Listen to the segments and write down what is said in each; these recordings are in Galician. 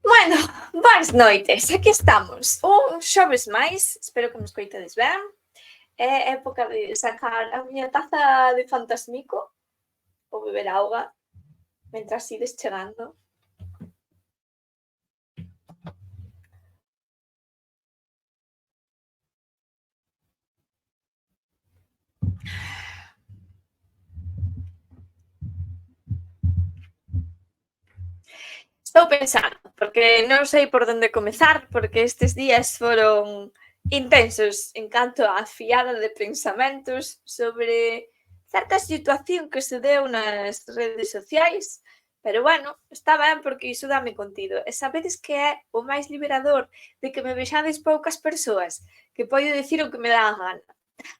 Bueno, boas noites, aquí estamos. Un xoves máis, espero que me escoitedes ben. É época de sacar a miña taza de Fantasmico ou beber auga mentras ides chegando. Estou pensando, porque non sei por onde comezar, porque estes días foron intensos en canto á fiada de pensamentos sobre certa situación que se deu nas redes sociais, pero bueno, está ben porque iso dame contido. E sabedes que é o máis liberador de que me vexades poucas persoas, que podo dicir o que me dá a gana.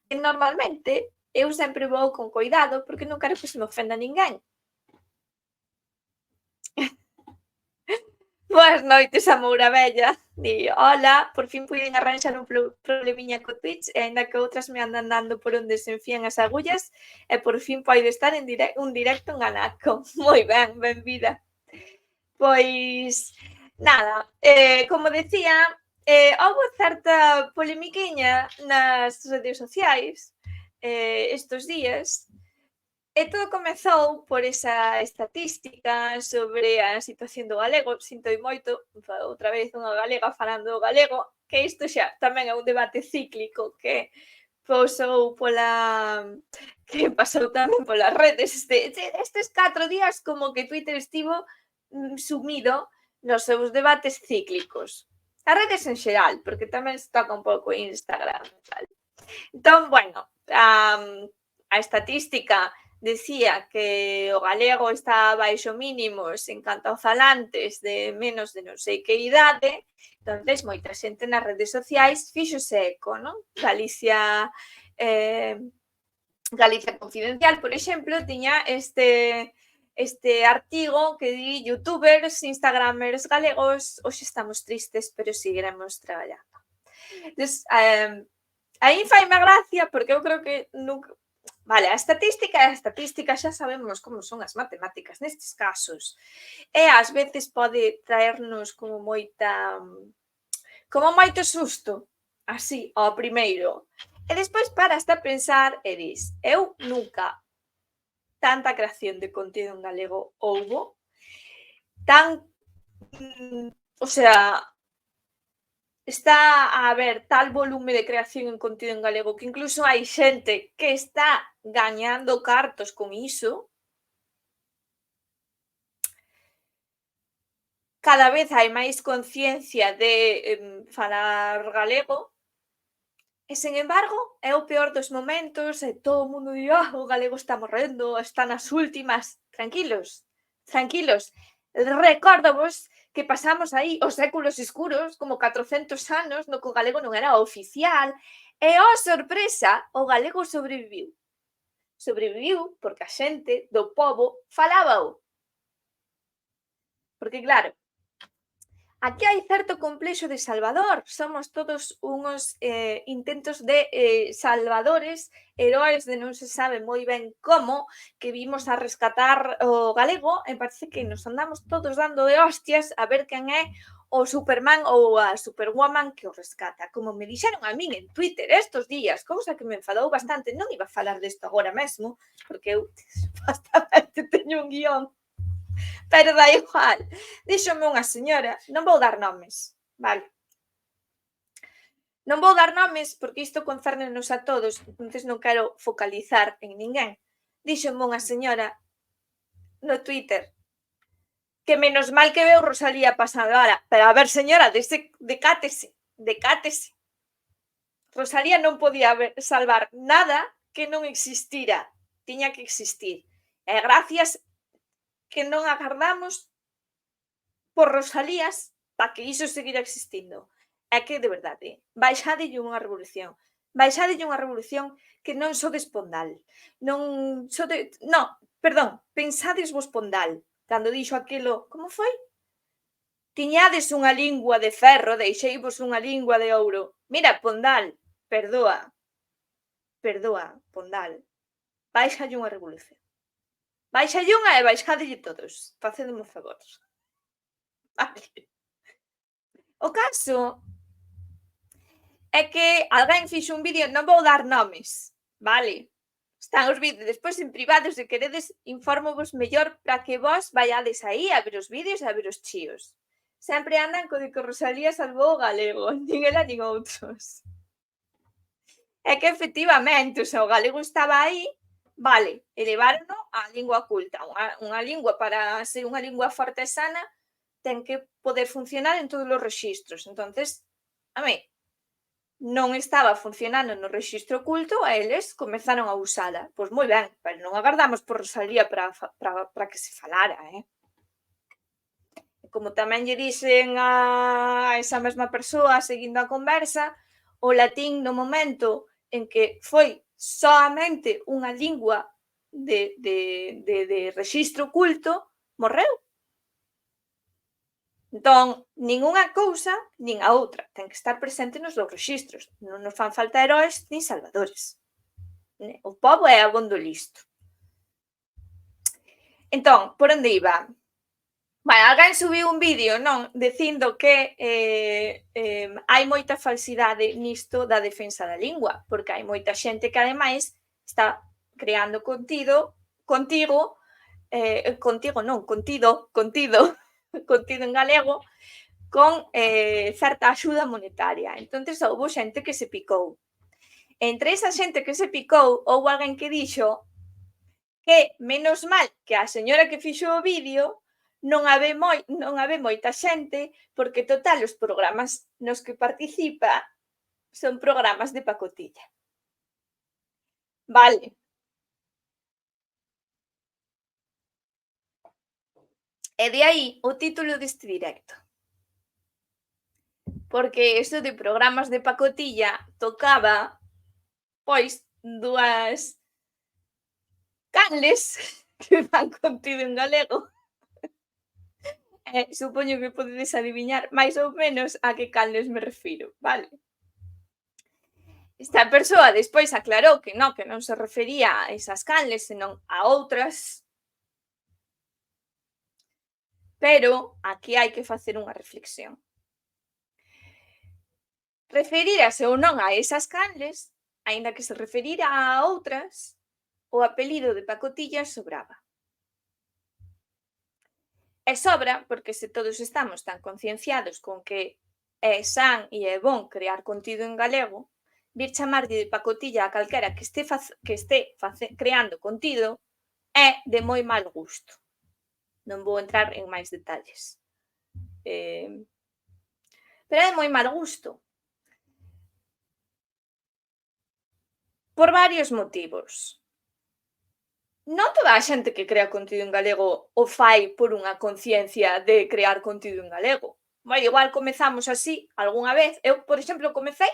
E normalmente eu sempre vou con coidado porque non quero que se me ofenda ninguén. Boas noites, Amoura Bella. Di, hola, por fin puiden arranxar un problemiña co Twitch, e aínda que outras me andan dando por onde se enfían as agullas, e por fin pode estar en un directo en Anaco. Moi ben, benvida. Pois, nada, como decía, houbo certa polemiquiña nas redes sociais estes días. E todo comezou por esa estatística sobre a situación do galego. Sintoi moito, outra vez unha galega falando do galego, que isto xa tamén é un debate cíclico que pasou tamén polas redes. Estes 4 días como que Twitter estivo sumido nos seus debates cíclicos. As redes en xeral, porque tamén se toca un pouco Instagram e tal. Entón, bueno, a estatística decía que o galego está baixo mínimos en canto a falantes de menos de non sei que idade, entonces moita xente nas redes sociais fíxose eco, non? Galicia Confidencial, por exemplo, tiña este artigo que di youtubers, instagramers galegos, hoxe estamos tristes, pero seguiremos traballando. Entonces, aí faime gracia porque eu creo que nunca... Vale, a estatística xa sabemos como son as matemáticas nestes casos. E ás veces pode traernos como moito susto, así, ao primeiro. E despois paraste a pensar e dis, eu nunca tanta creación de contido en galego houbo, tan... O sea, está a haber tal volume de creación en contido en galego que incluso hai xente que está gañando cartos con iso. Cada vez hai máis conciencia de falar galego e, sen embargo, é o peor dos momentos e todo o mundo di, o galego está morrendo, está nas últimas. Tranquilos, tranquilos. Recórdovos que pasamos aí os séculos escuros, como 400 anos, no que o galego non era oficial, e, sorpresa, o galego sobreviviu. Sobreviviu porque a xente do pobo falábao. Porque, claro, aquí hai certo complexo de Salvador, somos todos uns intentos de salvadores, heróis de non se sabe moi ben como, que vimos a rescatar o galego, e parece que nos andamos todos dando de hostias a ver quen é o Superman ou a Superwoman que o rescata. Como me dixeron a min en Twitter estes días, cousa que me enfadou bastante, non iba a falar desto agora mesmo, porque eu bastante teño un guión, pero da igual. Díxome unha señora, non vou dar nomes, vale? Non vou dar nomes porque isto concérnenos a todos, entonces non quero focalizar en ninguén. Díxome unha señora no Twitter que menos mal que veu Rosalía pasando ahora, pero a ver, señora, decátese. Rosalía non podía salvar nada que non existira, tiña que existir. E gracias que non agardamos por Rosalías para que iso seguira existindo. É que, de verdade, baixadelle unha revolución que non sodes Pondal. Pensades vos Pondal, cando dixo aquilo, como foi? Tiñades unha lingua de ferro, deixeivos unha lingua de ouro. Mira, Pondal, perdoa, Pondal, baixalle unha revolución. Baixalle unha e baixadelle todos, facedeme un favor. Vale. O caso é que alguén fixo un vídeo, non vou dar nomes, vale? Están os vídeos despois en privado, se queredes infórmovos mellor para que vos vaiades aí a ver os vídeos e a ver os chíos. Sempre andan co de que Rosalía salvou o galego, nin ela nin outros. É que efectivamente, o sea, o galego estaba aí, vale, e levárono á lingua culta. Unha lingua, para ser unha lingua forte e sana, ten que poder funcionar en todos os rexistros. Entonces, a mí, non estaba funcionando no rexistro culto e eles comezaron a usala. Pois moi ben, pero non agardamos por Rosalía para que se falara, Como tamén lle dixen a esa mesma persoa, seguindo a conversa, o latín no momento en que foi soamente unha lingua de rexistro culto, morreu. Entón, nin unha cousa, nin a outra. Ten que estar presente nos dous rexistros. Non nos fan falta heróis nin salvadores. O pobo é abondo listo. Entón, por onde iba? Bueno, alguén subiu un vídeo, non? Dicindo que hai moita falsidade nisto da defensa da lingua, porque hai moita xente que ademais está creando contido en galego, con certa axuda monetaria. Entonces houve xente que se picou. Entre esa xente que se picou, houve alguén que dixo que menos mal que a señora que fixo o vídeo non habe moita xente, porque total os programas nos que participa son programas de pacotilla. Vale. E de aí o título deste directo. Porque isto de programas de pacotilla tocaba, pois, dúas canles que fan contido en galego. Supoño que podedes adiviñar máis ou menos a que canles me refiro, vale? Esta persoa despois aclarou que non se refería a esas canles, senón a outras. Pero aquí hai que facer unha reflexión. Referírase ou non a esas canles, aínda que se referira a outras, o apelido de pacotilla sobraba. E sobra porque se todos estamos tan concienciados con que é san e é bon crear contido en galego, vir chamarlle de pacotilla a calquera que este creando contido é de moi mal gusto. Non vou entrar en máis detalles. Pero é de moi mal gusto. Por varios motivos. Non toda a xente que crea contido en galego o fai por unha conciencia de crear contido en galego. Moi igual comezamos así algunha vez. Eu, por exemplo, comecei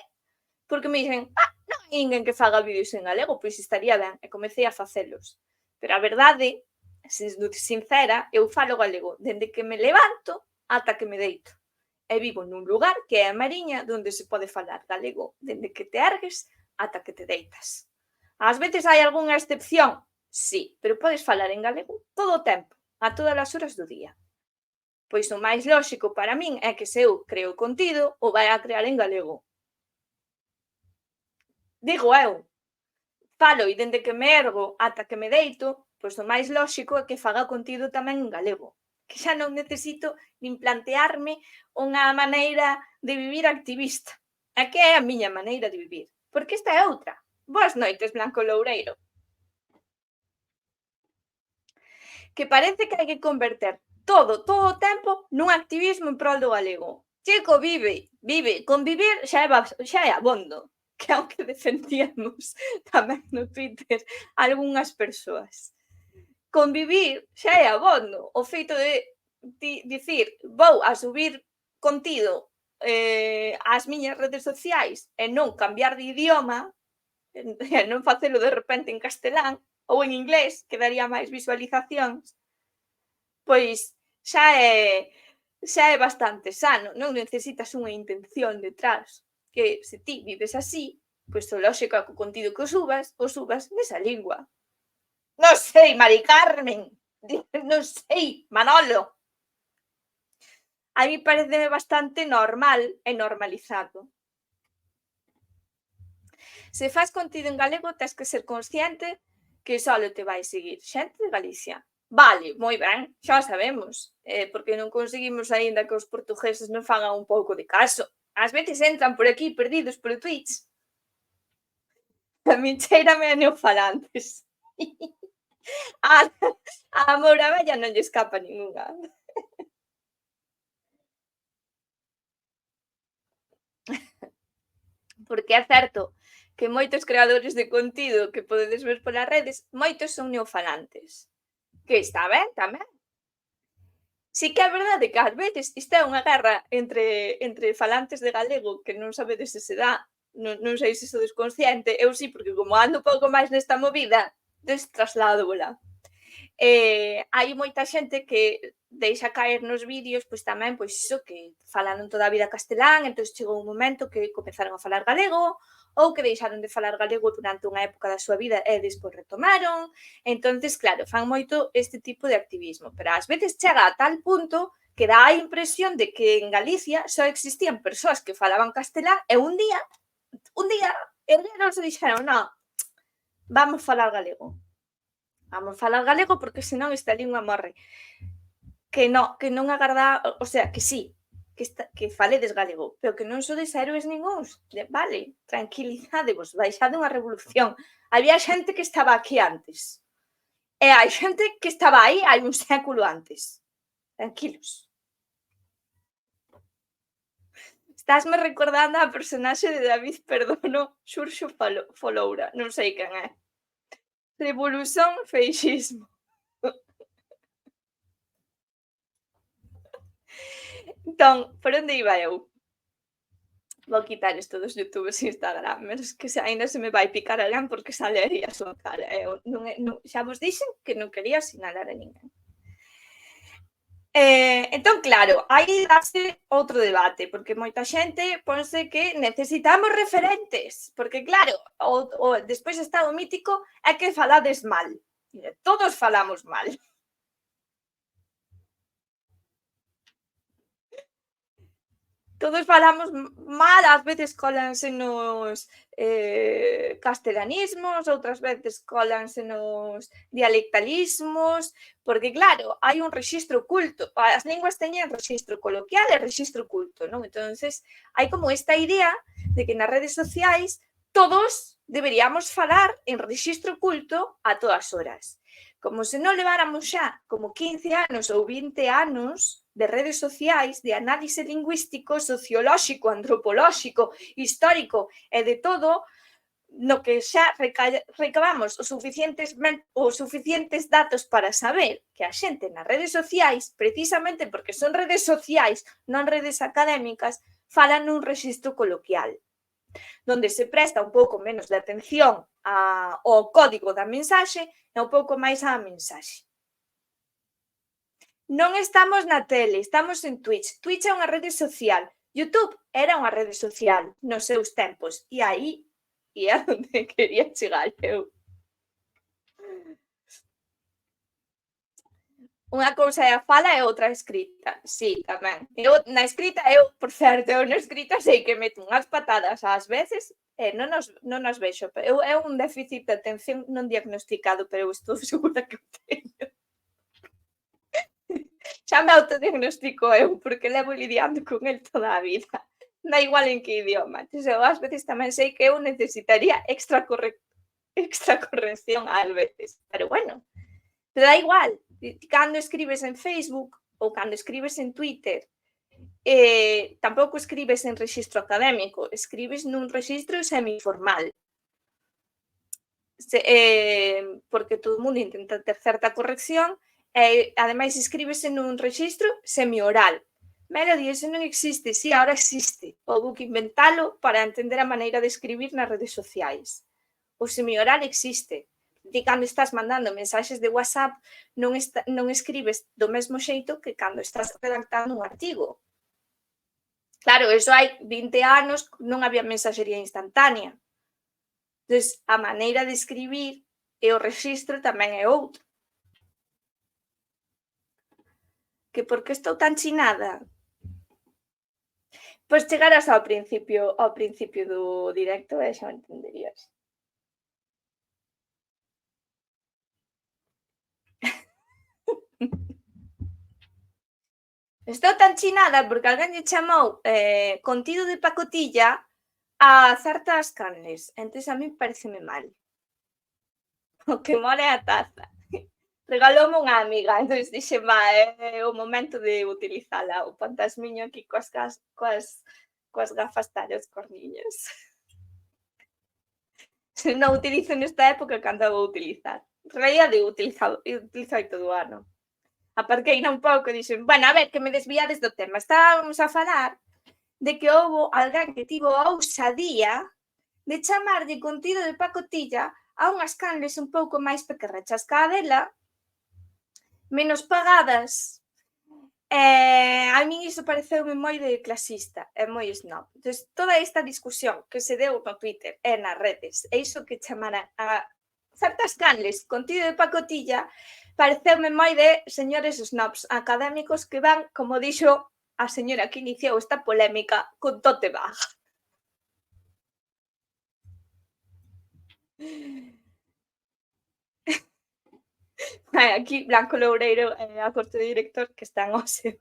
porque me dixen, non hai ninguén que faga vídeos en galego, pois estaría ben, e comecei a facelos. Pero a verdade, sendo sincera, eu falo galego dende que me levanto ata que me deito. E vivo nun lugar que é a Mariña, onde se pode falar galego dende que te ergues ata que te deitas. Ás veces hai algunha excepción, sí, pero podes falar en galego todo o tempo, a todas as horas do día. Pois o máis lóxico para min é que se eu creo contido, o vai a crear en galego. Digo eu, falo e dende que me ergo ata que me deito, pois o máis lóxico é que faga contido tamén en galego, que xa non necesito nin plantearme unha maneira de vivir activista, é que é a miña maneira de vivir, porque esta é outra. Boas noites, Blanco Loureiro. Que parece que hai que converter todo o tempo nun activismo en prol do galego. Chico, vive, convivir xa é abondo, que é o que defendíamos tamén no Twitter algunhas persoas. Convivir xa é abondo, o feito de dicir vou a subir contido ás miñas redes sociais e non cambiar de idioma, e non facelo de repente en castelán ou en inglés, que daría máis visualizacións, pois xa é bastante sano, non necesitas unha intención detrás, que se ti vives así, pois o lóxico é que o contido que o subas nesa lingua. Non sei, Mari Carmen, non sei, Manolo. A mí pareceme bastante normal e normalizado. Se fas contido en galego, tes que ser consciente que só te vai seguir xente de Galicia. Vale, moi ben, xa o sabemos, porque non conseguimos aínda que os portugueses non fagan un pouco de caso. Ás veces entran por aquí perdidos polo Twitch. A min cheírame a neofalantes. A a Mourabella non lle escapa ningunha. Porque é certo que moitos creadores de contido que podedes ver polas redes, moitos son neofalantes, que está ben tamén. Si que é verdade que ás veces isto é unha guerra entre falantes de galego que non sabedes se se dá, non sei se sodes consciente, eu si, porque como ando un pouco máis nesta movida, trasládola. Hai moita xente que deixa caer nos vídeos, pois tamén, pois iso, que falaron toda a vida castelán, entón chegou un momento que comezaron a falar galego, ou que deixaron de falar galego durante unha época da súa vida e despois retomaron. Entonces, claro, fan moito este tipo de activismo, pero ás veces chega a tal punto que dá a impresión de que en Galicia só existían persoas que falaban castelán e un día ergueronse e dixeron: "No, vamos falar galego. Vamos falar galego porque senón esta lingua morre". Que non agarda, o sea, que sí, que faledes galego, pero que non sodes héroes ningúns. Vale, tranquilizádevos, baixade unha revolución. Había xente que estaba aquí antes. E hai xente que estaba aí hai un século antes. Tranquilos. Estásme recordando a personaxe de David Perdomo, Xurxo Foloura, non sei quen é. Revolución, feixismo. Entón, por onde iba eu? Vou quitar isto dos youtubers e Instagram, mas que se aínda se me vai picar alguén porque salería a súa cara. Eu non, xa vos dixen que non quería sinalar a ninguén. Entón, claro, aí dáse outro debate, porque moita xente ponse que necesitamos referentes, porque claro, o despois está o mítico é que falades mal. Todos falamos mal. Todos falamos mal, ás veces cólanse nos castelanismos, outras veces cólanse nos dialectalismos, porque claro, hai un rexistro culto, as linguas teñen rexistro coloquial e rexistro culto, non? Entonces, hai como esta idea de que nas redes sociais todos deberíamos falar en rexistro culto a todas horas. Como se non leváramos xa como 15 anos ou 20 anos de redes sociais, de análise lingüístico, sociolóxico, antropolóxico, histórico e de todo, no que xa recabamos os suficientes datos para saber que a xente nas redes sociais, precisamente porque son redes sociais, non redes académicas, falan nun rexistro coloquial, donde se presta un pouco menos de atención ao código da mensaxe e un pouco máis á mensaxe. Non estamos na tele, estamos en Twitch. Twitch é unha rede social. YouTube era unha rede social nos seus tempos e aí é onde quería chegar eu. Unha cousa é a fala e outra a escrita. Sí, tamén. Eu na escrita, por certo, eu na escrita sei que meto unhas patadas ás veces e non as vexo. É un déficit de atención non diagnosticado, pero eu estou segura que o teño. Xa me autodiagnostico eu, porque levo lidiando con el toda a vida. Da igual en que idioma. Entón, eu ás veces tamén sei que eu necesitaría extra corrección ás veces. Pero bueno, te dá igual. Cando escribes en Facebook ou cando escribes en Twitter, tampouco escribes en rexistro académico, escribes nun rexistro semiformal. Porque todo o mundo intenta ter certa corrección e ademais escríbese nun rexistro semioral. Melody, iso non existe, si, ahora existe. Houbo que inventalo para entender a maneira de escribir nas redes sociais. O semioral existe. Ti cando estás mandando mensaxes de WhatsApp non escribes do mesmo xeito que cando estás redactando un artigo. Claro, eso hai 20 anos non había mensaxería instantánea. Entón, a maneira de escribir e o rexistro tamén é outro. Que por que estou tan chinada? Pois chegarás ao principio do directo e xa o entenderías. Estou tan chinada porque alguén lle chamou contido de pacotilla a certas canles, entón a min pareceme mal. O que mola é a taza. Regaloume unha amiga, entón dixen: "Va, é o momento de utilizala, o pantasmiño aquí coas gafas talla os corniños". Se non utilizo nesta época, cando a vou utilizar? En realidade utilizei todo o ano. Aparqueina un pouco e dixen: "Bueno, a ver, que me desviades do tema. Estábamos a falar de que houbo alguén que tivo a ousadía de chamarlle contido de pacotilla a unhas canles un pouco máis pequerrechas ca dela, menos pagadas. A min iso pareceume moi de clasista e moi snob. Entón, toda esta discusión que se deu no Twitter e nas redes, e iso que chamaran a certas canles contido de pacotilla, pareceume moi de señores snobs académicos que van, como dixo a señora que iniciou esta polémica, con tote bag. Aquí Blanco Loureiro e a corte de director que están hoxe.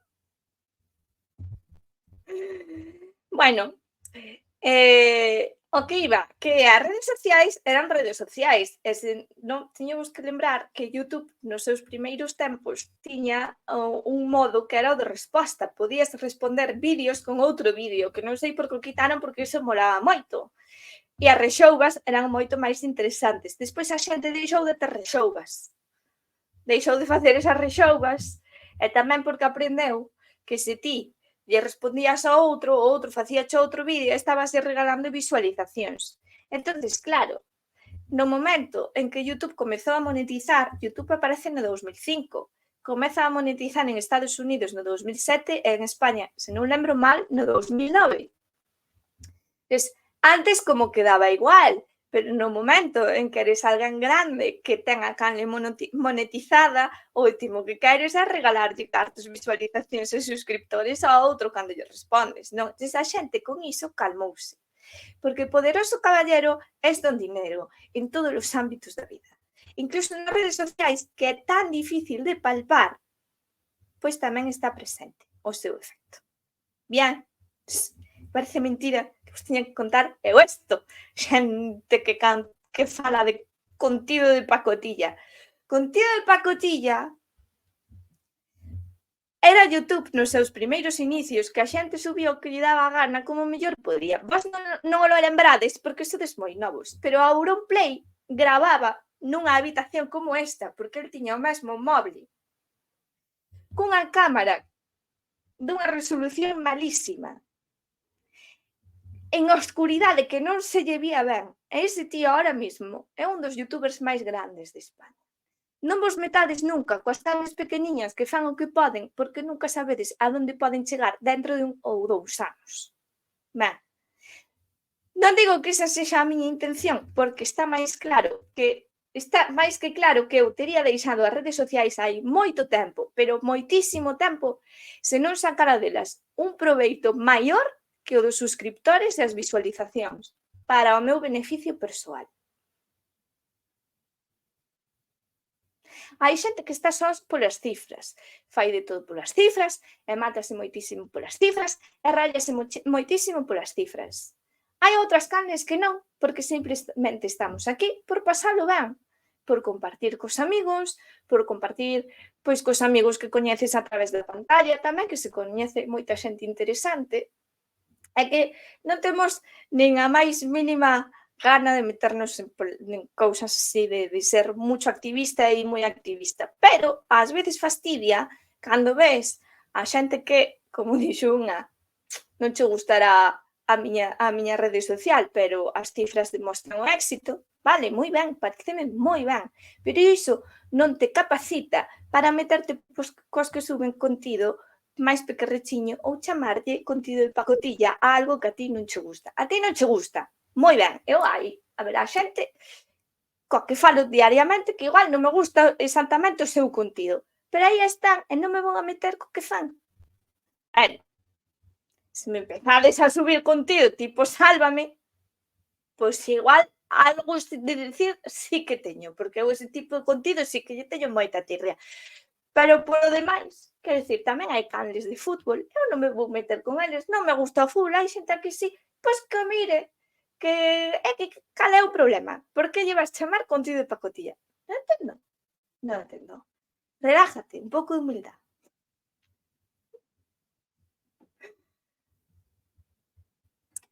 Bueno, o que iba, que as redes sociais eran redes sociais e se non tiñamos que lembrar que YouTube nos seus primeiros tempos tiña un modo que era o de resposta, podías responder vídeos con outro vídeo, que non sei por que o quitaron porque iso molaba moito. E as rexoubas eran moito máis interesantes. Despois a xente deixou de ter rexoubas. Deixou de facer esas rexoubas e tamén porque aprendeu que se ti lle respondías a outro, o outro facíache outro vídeo, estabas regalando visualizacións. Entonces, claro, no momento en que YouTube comezou a monetizar, YouTube aparece no 2005, comeza a monetizar en Estados Unidos no 2007 e en España, se non lembro mal, no 2009. Entón, antes como que daba igual, pero no momento en que eres alguén grande que ten a canle monetizada, o último que queres é regalarlle cartos, visualizacións e suscriptores a outro cando lle respondes, non? Entón, a xente con iso calmouse, porque poderoso caballero es don dinero en todos os ámbitos da vida. Incluso nas redes sociais, que é tan difícil de palpar, pois tamén está presente o seu efecto. Bien, parece mentira que vos tiña que contar eu isto, xente que fala de contido de pacotilla. Contido de pacotilla era YouTube nos seus primeiros inicios, que a xente subía o que lle daba a gana como mellor podía. Vos non o lembrades porque sodes moi novos, pero a Auronplay gravaba nunha habitación como esta, porque el tiña o mesmo móvil, cunha cámara dunha resolución malísima, en oscuridade que non se lle vía ben. E ese tío ahora mismo é un dos youtubers máis grandes de España. Non vos metades nunca coas canles pequeniñas que fan o que poden, porque nunca sabedes a onde poden chegar dentro de 1 ou 2 anos. Ben, non digo que esa sexa a miña intención, porque está máis máis que claro que eu tería deixado as redes sociais hai moito tempo, pero moitísimo tempo, se non sacara delas un proveito maior que o dos suscriptores e as visualizacións, para o meu beneficio persoal. Hai xente que está só polas cifras, fai de todo polas cifras, e mátase moitísimo polas cifras, e rállase moitísimo polas cifras. Hai outras canles que non, porque simplemente estamos aquí por pasalo ben, por compartir cos amigos, por compartir pois cos amigos que coñeces a través da pantalla, tamén que se coñece moita xente interesante, e que non temos nin a máis mínima gana de meternos en cousas así de ser mucho activista e moi activista, pero ás veces fastidia cando ves a xente que, como dixo unha, non che gustará a miña rede social, pero as cifras demostran o éxito, vale, moi ben, pareceme moi ben, pero iso non te capacita para meterte cos que suben contido máis pequerrechiño ou chamarlle contido de pacotilla a algo que a ti non che gusta. A ti non che gusta, moi ben, eu hai, haberá xente coa que falo diariamente que igual non me gusta exactamente o seu contido, pero aí están e non me vou a meter co que fan. Se me empezades a subir contido tipo Sálvame, pois igual algo de dicir sí que teño, porque eu ese tipo de contido sí que lle teño moita tirria. Pero polo demais, quero dicir, tamén hai canles de fútbol, eu non me vou meter con eles, non me gusta o fútbol, hai xente que sí, pois que mire, que é que cal é o problema? Por que lle vas chamar contido de pacotilla? Non entendo, non entendo. Relájate, un pouco de humildade.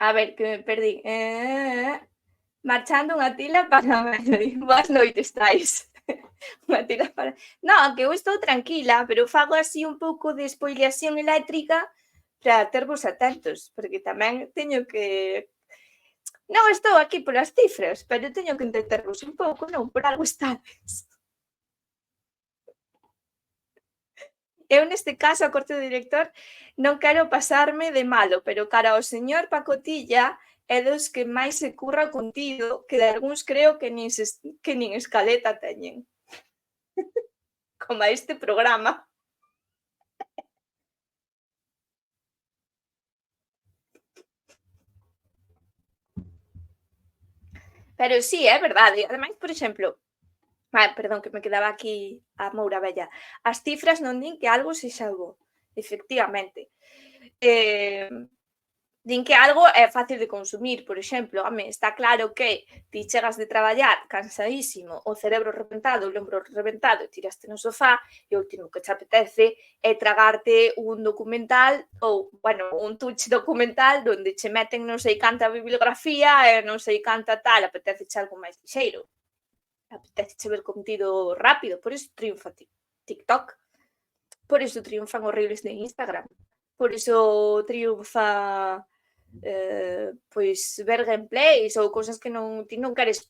A ver, que me perdí. Marchando unha tila para Melody. Boas noites, tais. Unha tila para... Non, que eu estou tranquila, pero fago así un pouco de espoliación eléctrica para tervos atentos, porque tamén teño que... Non estou aquí polas cifras, pero teño que entendervos un pouco, non? Por algo estades. Eu neste caso, a corte do director, non quero pasarme de malo, pero cara ao señor Pacotilla é dos que máis se curra o contido, que de algúns creo que nin escaleta teñen, como este programa. Pero sí, é verdade. Ademais, por exemplo, perdón, que me quedaba aquí a moura vella. As cifras non din que algo sexa bo, efectivamente. Eh, Din que algo é fácil de consumir, por exemplo, home, está claro que ti chegas de traballar cansadísimo, o cerebro reventado, o lembro reventado, e tiraste no sofá e o último que che apetece é tragarte un documental ou, bueno, un tuche documental donde che meten non sei canta bibliografía e non sei canta tal, apetece algo máis lixeiro. Apetece ver contido rápido, por iso triunfa TikTok, por iso triunfan os reels de Instagram, por iso triunfa pois ver gameplays ou cousas que ti non queres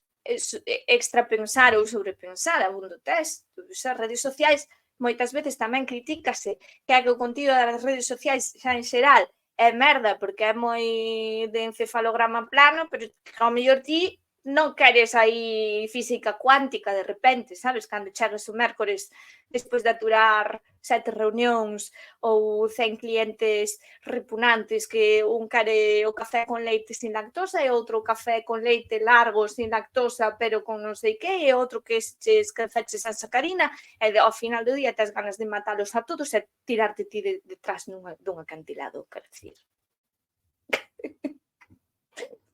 extra pensar ou sobrepensar, abundo tes. As redes sociais moitas veces tamén critícase que é que o contido das redes sociais xa en xeral é merda porque é moi de encefalograma plano, pero ao mellor ti non queres aí física cuántica de repente, sabes? Cando chegas o mércores despois de aturar 7 reunións ou 100 clientes repugnantes que un quere o café con leite sin lactosa e outro o café con leite largo sin lactosa pero con non sei que e outro que estes cafeches a sacarina e ao final do día tes ganas de matalos a todos e tirarte ti detrás dun acantilado, quero dicir.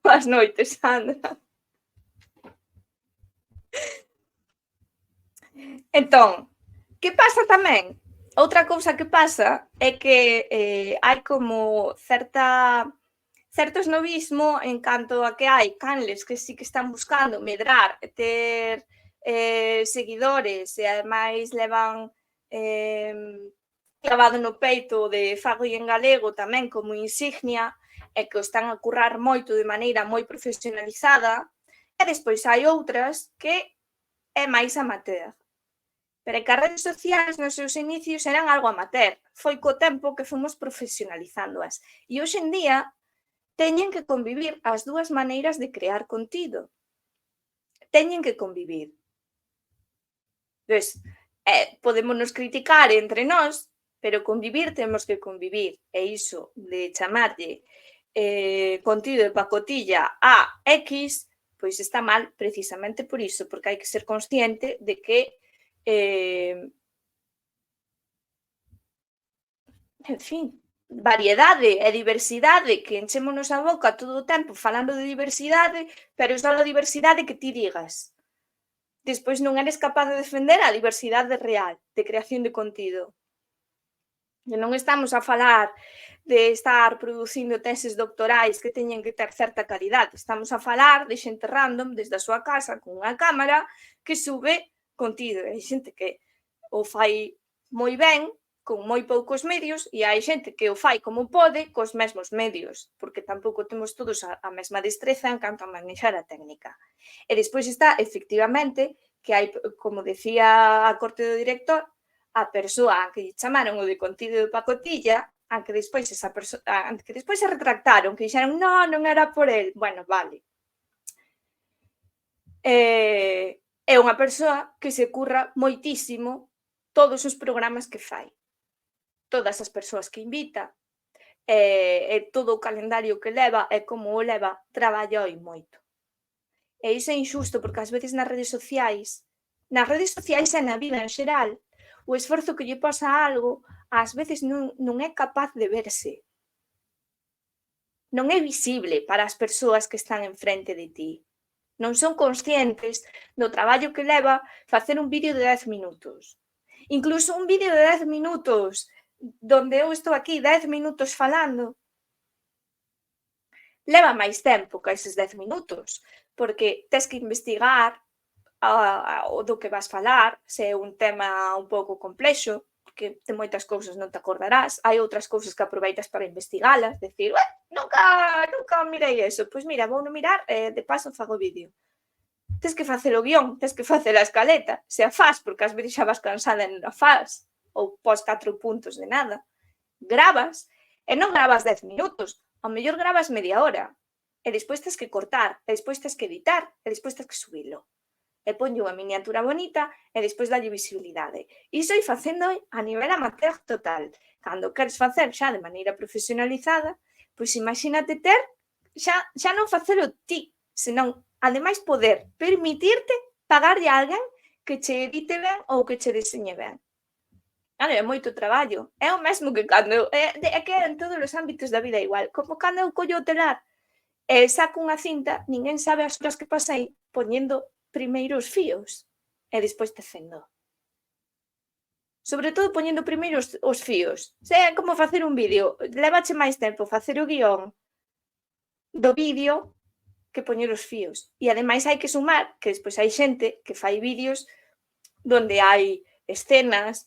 Boas noites, Sandra. Entón, que pasa tamén? Outra cousa que pasa é que hai como certo esnovismo en canto a que hai canles que sí que están buscando medrar e ter seguidores e ademais levan clavado no peito de fago en galego tamén como insignia e que o están a currar moito de maneira moi profesionalizada e despois hai outras que é máis amateur. Pero que as redes sociais nos seus inicios eran algo amateur. Foi co tempo que fomos profesionalizándoas. E hoxe en día teñen que convivir as dúas maneiras de crear contido. Teñen que convivir. Entón, podemos nos criticar entre nós, pero convivir temos que convivir. E iso de chamarlle contido de pacotilla a X, pois está mal precisamente por iso, porque hai que ser consciente de que en fin, variedade e diversidade, que enchémonos a boca todo o tempo falando de diversidade, pero só a diversidade que ti digas. Despois non eres capaz de defender a diversidade real de creación de contido. E non estamos a falar de estar producindo teses doctorais que teñen que ter certa calidade. Estamos a falar de xente random desde a súa casa con unha cámara que sube contido. Hai xente que o fai moi ben, con moi poucos medios, e hai xente que o fai como pode cos mesmos medios, porque tampouco temos todos a mesma destreza en canto a manexar a técnica. E despois está, efectivamente, que hai, como decía a corte do director, a persoa a que lle chamaron o de contido de pacotilla, a que despois se retractaron, que dixeron, non era por el. Bueno, vale. É unha persoa que se curra moitísimo todos os programas que fai. Todas as persoas que invita, e todo o calendario que leva e como o leva, traballa e moito. E iso é injusto porque ás veces nas redes sociais e na vida en xeral, o esforzo que lle pasa a algo ás veces non é capaz de verse. Non é visible para as persoas que están enfrente de ti. Non son conscientes do traballo que leva facer un vídeo de 10 minutos. Incluso un vídeo de 10 minutos donde eu estou aquí 10 minutos falando, leva máis tempo que eses 10 minutos, porque tes que investigar o do que vas falar, se é un tema un pouco complexo, que de moitas cousas non te acordarás, hai outras cousas que aproveitas para investigalas, decir, nunca mirei eso, pois mira, vou non mirar e de paso fago vídeo. Tes que facer o guión, tes que facer a escaleta, se a faz, porque ás veces xa vas cansada e non a faz, ou pos 4 puntos de nada. Gravas, e non gravas 10 minutos, ao mellor gravas media hora, e despois tes que cortar, e despois tes que editar, e despois tes que subilo. E ponlle unha miniatura bonita e despois dalle visibilidade. Iso aí facendo a nivel amateur total. Cando queres facer xa de maneira profesionalizada, pois imagínate ter xa non facelo ti, senón ademais poder permitirte pagarlle a alguén que che edite ben ou que che deseñe ben. Claro, é moito traballo. É o mesmo que cando é que en todos os ámbitos da vida igual. Como cando eu collo o telar e saco unha cinta, ninguén sabe as horas que pasei poñendo primeiro os fíos e despois tecendo. Sobre todo poñendo primeiro os fíos. Se é como facer un vídeo, lévache máis tempo facer o guión do vídeo que poñer os fíos. E ademais hai que sumar que despois hai xente que fai vídeos donde hai escenas,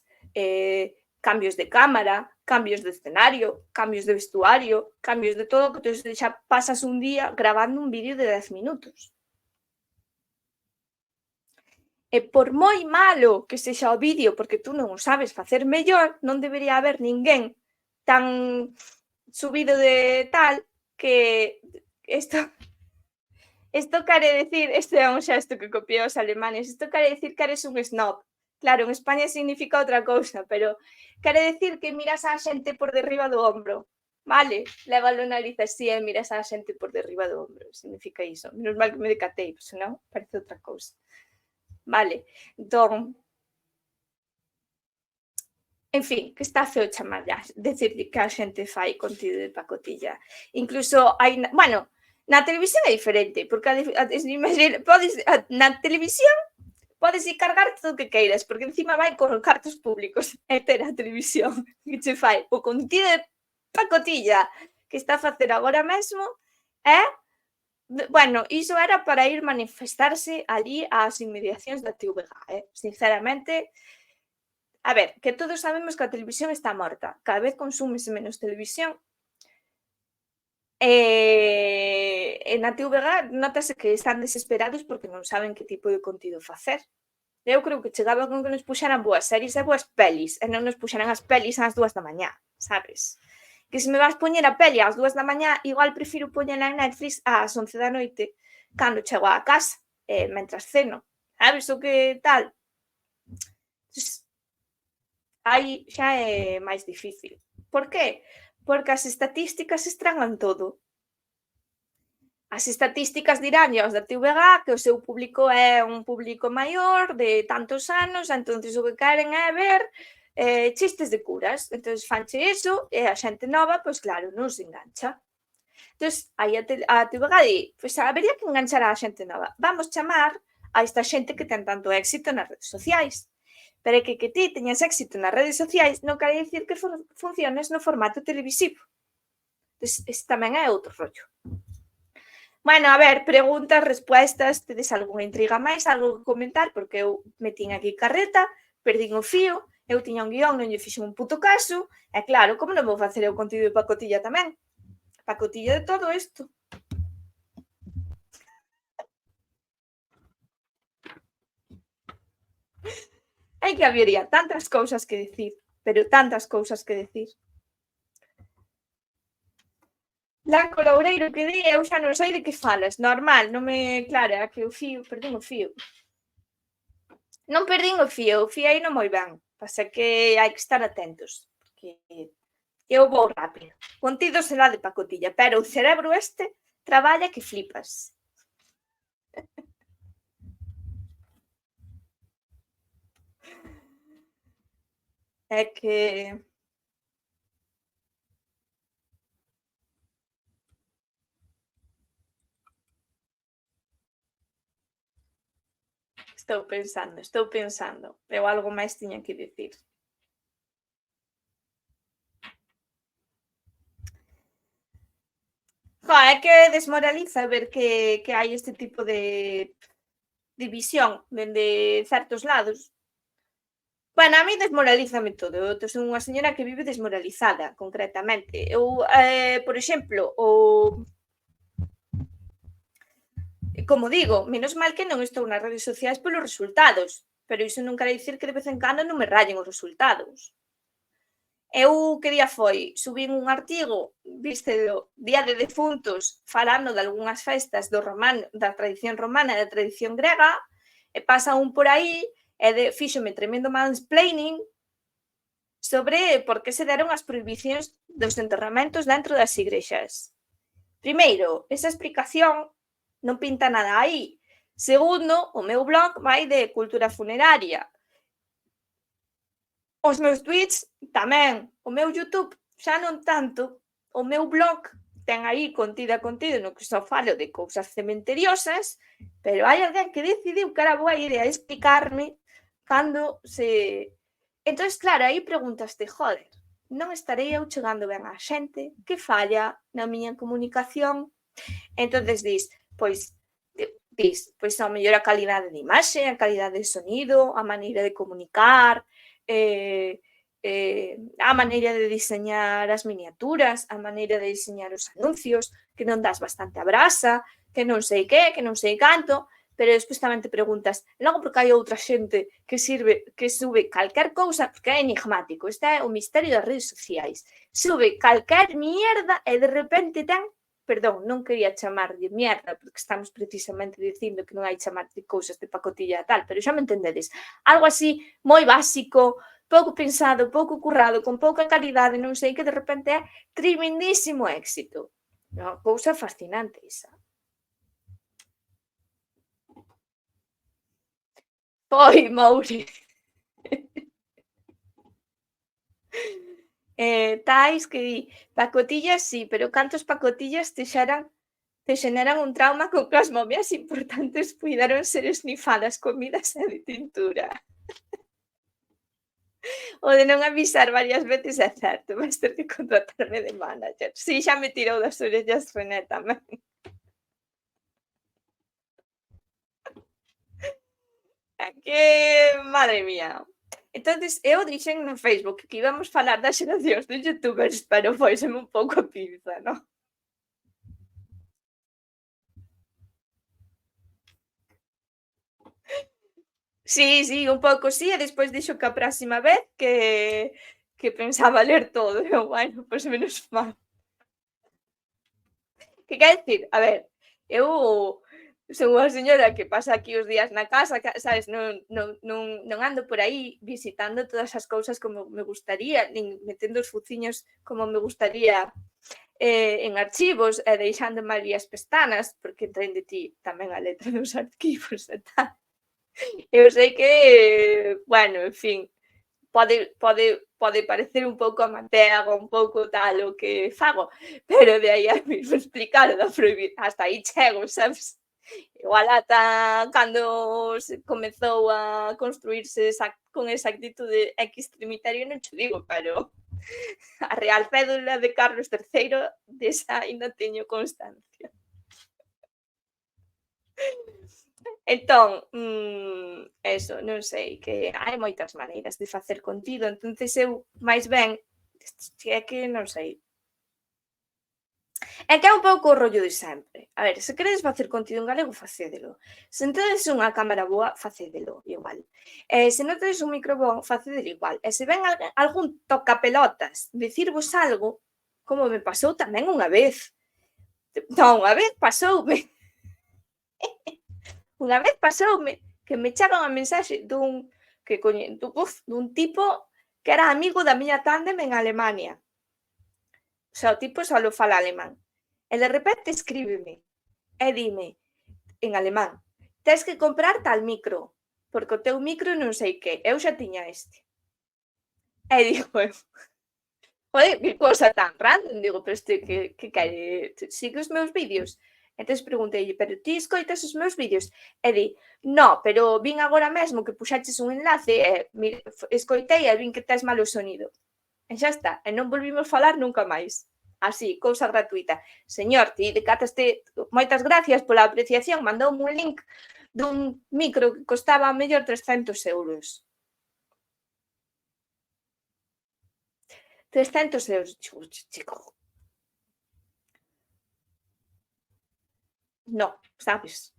cambios de cámara, cambios de escenario, cambios de vestuario, cambios de todo, que entón xa pasas un día gravando un vídeo de 10 minutos. E por moi malo que sexa o vídeo, porque tú non o sabes facer mellor, non debería haber ninguén tan subido de tal que isto quere decir, este é un xesto que copiei os alemanes, isto quere decir que eres un snob. Claro, en España significa outra cousa, pero quere decir que miras á xente por derriba do ombro. Vale, lévalo na nariz así e miras á xente por derriba do ombro. Significa iso. Menos mal que me decatei, senón parece outra cousa. Vale, entón, en fin, que está feo chamarlla, decir que a xente fai contido de pacotilla. Incluso hai, bueno, na televisión é diferente, porque na televisión podes ir cargar todo o que queiras, porque encima vai con cartos públicos e ter a televisión que che fai o contido de pacotilla que está a facer agora mesmo é, bueno, iso era para ir manifestarse allí ás inmediacións da TVG, sinceramente. A ver, que todos sabemos que a televisión está morta, cada vez consúmese menos televisión, e na TVG notase que están desesperados porque non saben que tipo de contido facer. Eu creo que chegaba con que nos puxeran boas series e boas pelis, e non nos puxeran as pelis ás 2 da mañá, sabes? Que se me vas poñer a peli ás 2 da mañá, igual prefiro poñela en Netflix ás 11 da noite, cando chego á casa, mentras ceno, sabes o que tal? Aí xa é máis difícil. Por qué? Porque as estatísticas estragan todo. As estatísticas diránlle aos da TVG que o seu público é un público maior de tantos anos, entonces o que queren é ver chistes de curas. Entonces fanche iso e a xente nova, pois claro, non se engancha. Entonces aí a TVG di, pois habería que enganchar a xente nova. Vamos chamar a esta xente que ten tanto éxito nas redes sociais. Pero é que ti teñas éxito nas redes sociais non quere dicir que funciones no formato televisivo. Entón, ese tamén é outro rollo. Bueno, a ver, preguntas, respuestas, tedes algunha intriga máis, algo que comentar, porque eu metín aquí carreta, perdín o fío, eu tiña un guión, non lle fixen un puto caso, e claro, como non vou facer o contido de pacotilla tamén? Pacotilla de todo isto. É que habería tantas cousas que decir, pero tantas cousas que decir. Blanco Loureiro que di, eu xa non sei de que falas, normal, non me, claro, é que o fío, perdín o fío. Non perdín o fío aí non moi ben, pasa que hai que estar atentos, porque Eu vou rápido. Contido será de pacotilla, pero o cerebro este traballa que flipas. É que estou pensando. Eu algo máis tiña que dicir. É que desmoraliza ver que hai este tipo de división dende certos lados. Bueno, a mí desmoralízame todo. Eu son unha señora que vive desmoralizada, concretamente. Eu, por exemplo, como digo, menos mal que non estou nas redes sociais polos resultados, pero iso non quere dicir que de vez en cando non me rallen os resultados. Eu que día foi? Subín un artigo, viste, do Día de Defuntos, falando de algunhas festas do romano, da tradición romana e da tradición grega, e pasa un por aí e fíxome tremendo mansplaining sobre por que se deron as prohibicións dos enterramentos dentro das igrexas. Primeiro, esa explicación non pinta nada aí. Segundo, o meu blog vai de cultura funeraria. Os meus tweets tamén. O meu YouTube xa non tanto. O meu blog ten aí contido no que só falo de cousas cementeriosas, pero hai alguén que decidiu que era boa idea explicarme cando se... Entón, claro, aí preguntaste, joder, non estarei eu chegando ben á xente, que falla na miña comunicación? Entonces pois ao mellor a calidade de imaxe, a calidade de sonido, a maneira de comunicar, a maneira de diseñar as miniaturas, a maneira de diseñar os anuncios, que non das bastante a brasa, que non sei que, que non sei canto, pero despois tamén te preguntas, logo porque hai outra xente que sube calquer cousa, porque é enigmático, este é o misterio das redes sociais, sube calquer mierda e de repente ten, perdón, non quería chamarlle mierda, porque estamos precisamente dicindo que non hai chamarlle cousas de pacotilla e tal, pero xa me entendedes, algo así moi básico, pouco pensado, pouco currado, con pouca calidade, non sei, que de repente é tremendísimo éxito. Unha cousa fascinante esa. Foi, Moure. Tais que di, pacotillas sí, pero cantos pacotillas te xeneran un trauma con que as momias importantes puideron ser esnifadas, comidas e de tintura. O de non avisar varias veces é certo, vais ter que contratarme de manager. Si, xa me tirou das orellas René tamén. É que, madre mía. Entonces, eu dixen no Facebook que íbamos falar das xeracións dos youtubers, pero foiseme un pouco a pinza, non? Sí, un pouco sí, e despois dixo que a próxima vez que pensaba ler todo. Eu, bueno, pois menos mal. Que quer dicir, a ver, eu son unha señora que pasa aquí os días na casa, sabes, non ando por aí visitando todas as cousas como me gustaría, nin metendo os fuciños como me gustaría en archivos e deixando mal as pestanas, porque traen de ti tamén a letra dos arquivos e tal. Eu sei que, bueno, en fin, pode parecer un pouco amatego, un pouco tal o que fago, pero de aí a mismo explicar da hasta aí chego, sabes? Igual ata cando se comezou a construírse con exactitude X trimiterio non cho digo, pero a real cédula de Carlos III desa aínda teño constancia. Entón, eso, non sei, que hai moitas maneiras de facer contido, entonces eu máis ben, é que non sei. É que é un pouco o rollo de sempre. A ver, se queredes facer contido en galego, facédelo. Se non tedes unha cámara boa, facédelo igual. Se non tedes un micro bon, facédelo igual. E se ven algún tocapelotas dicirvos algo, como me pasou tamén unha vez. Non, unha vez pasoume. Unha vez pasoume que me chega unha mensaxe dun tipo que era amigo da miña tándem en Alemania. sea, o tipo só lo fala alemán. E de repente escríbeme e dime, en alemán, tes que comprar tal micro, porque o teu micro non sei que, eu xa tiña este. E digo eu, joder, que cosa tan random, digo, pero este que quere, sigue os meus vídeos. Entón preguntei, pero ti escoitas os meus vídeos? E di, no, pero vin agora mesmo que puxaches un enlace e escoitei e vin que tes malo sonido. E xa está, e non volvimos falar nunca máis. Así, cousa gratuita. Señor, ti decataste, moitas gracias pola apreciación, mandoume un link dun micro que costaba a mellor 300 euros. 300 euros, chico. No, sabes?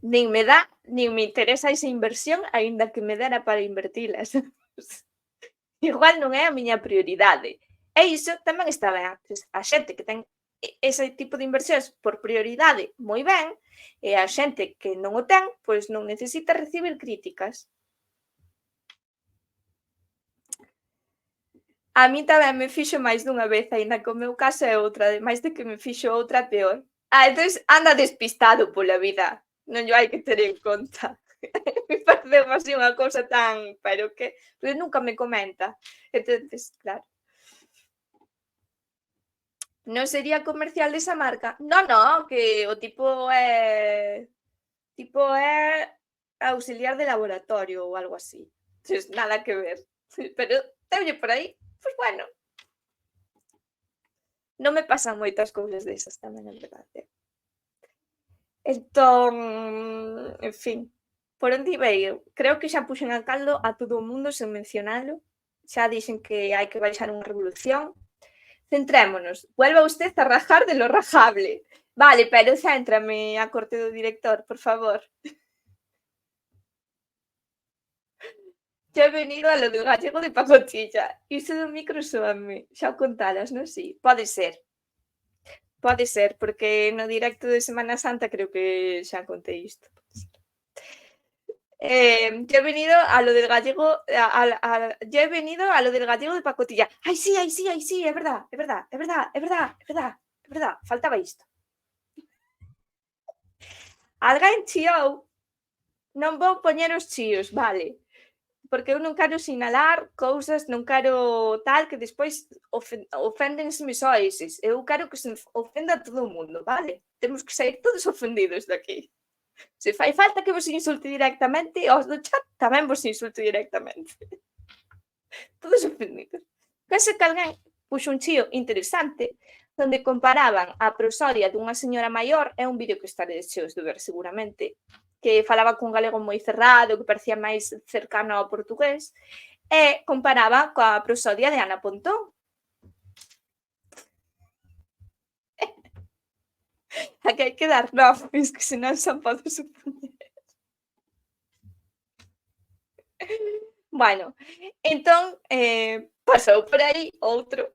Nin me dá, nin me interesa esa inversión, aínda que me dera para invertilas. Igual non é a miña prioridade. E iso tamén está ben. A xente que ten ese tipo de inversións por prioridade, moi ben, e a xente que non o ten, pois non necesita recibir críticas. A min tamén me fixo máis dunha vez, aínda que o meu caso é outra, ademais de que me fixo outra peor. Entón anda despistado pola vida, non llo hai que ter en conta. Me pareceu así unha cousa tan, pero que, pero nunca me comenta. Entonces, claro. Non sería comercial desa marca? No, no, que o tipo é auxiliar de laboratorio ou algo así. Entonces, nada que ver. Pero teulle por aí, pois bueno. Non me pasan moitas cousas desas tamén, en verdade. Entón, en fin, por onde iba eu? Creo que xa puxen a caldo a todo o mundo sen mencionalo. Xa dixen que hai que baixar unha revolución. Centrémonos. Vuelva usted a rajar de lo rajable. Vale, pero céntrame a corte do director, por favor. Xa he venido a lo do gallego de pacotilla. Iso do micro soame. Xa o contalas, non? Si. Pode ser, porque no directo de Semana Santa creo que xa contei isto. Yo he venido a lo del gallego, yo he venido a lo del gallego de pacotilla. Ai, sí, ai, sí, ai, sí, é verdad, é verdad, é verdad, é verdad, é verdad, é verdad, faltaba isto. Alguén chiou, non vou poñer os chíos, vale, porque eu non quero sinalar cousas, non quero tal, que despois oféndenseme só eses. Eu quero que se ofenda a todo o mundo, vale? Temos que sair todos ofendidos daqui. Se fai falta que vos insulte directamente, aos do chat tamén vos insulte directamente. Todos ofendidos. Penso que alguén puxo un chío interesante onde comparaban a prosodia dunha señora maior, é un vídeo que estaredes cheos de ver seguramente, que falaba cun galego moi cerrado, que parecía máis cercano ao portugués, e comparaba coa prosodia de Ana Pontón. A que hai que dar nomes, que senón xa podo supoñer. Bueno, entón, pasou por aí outro.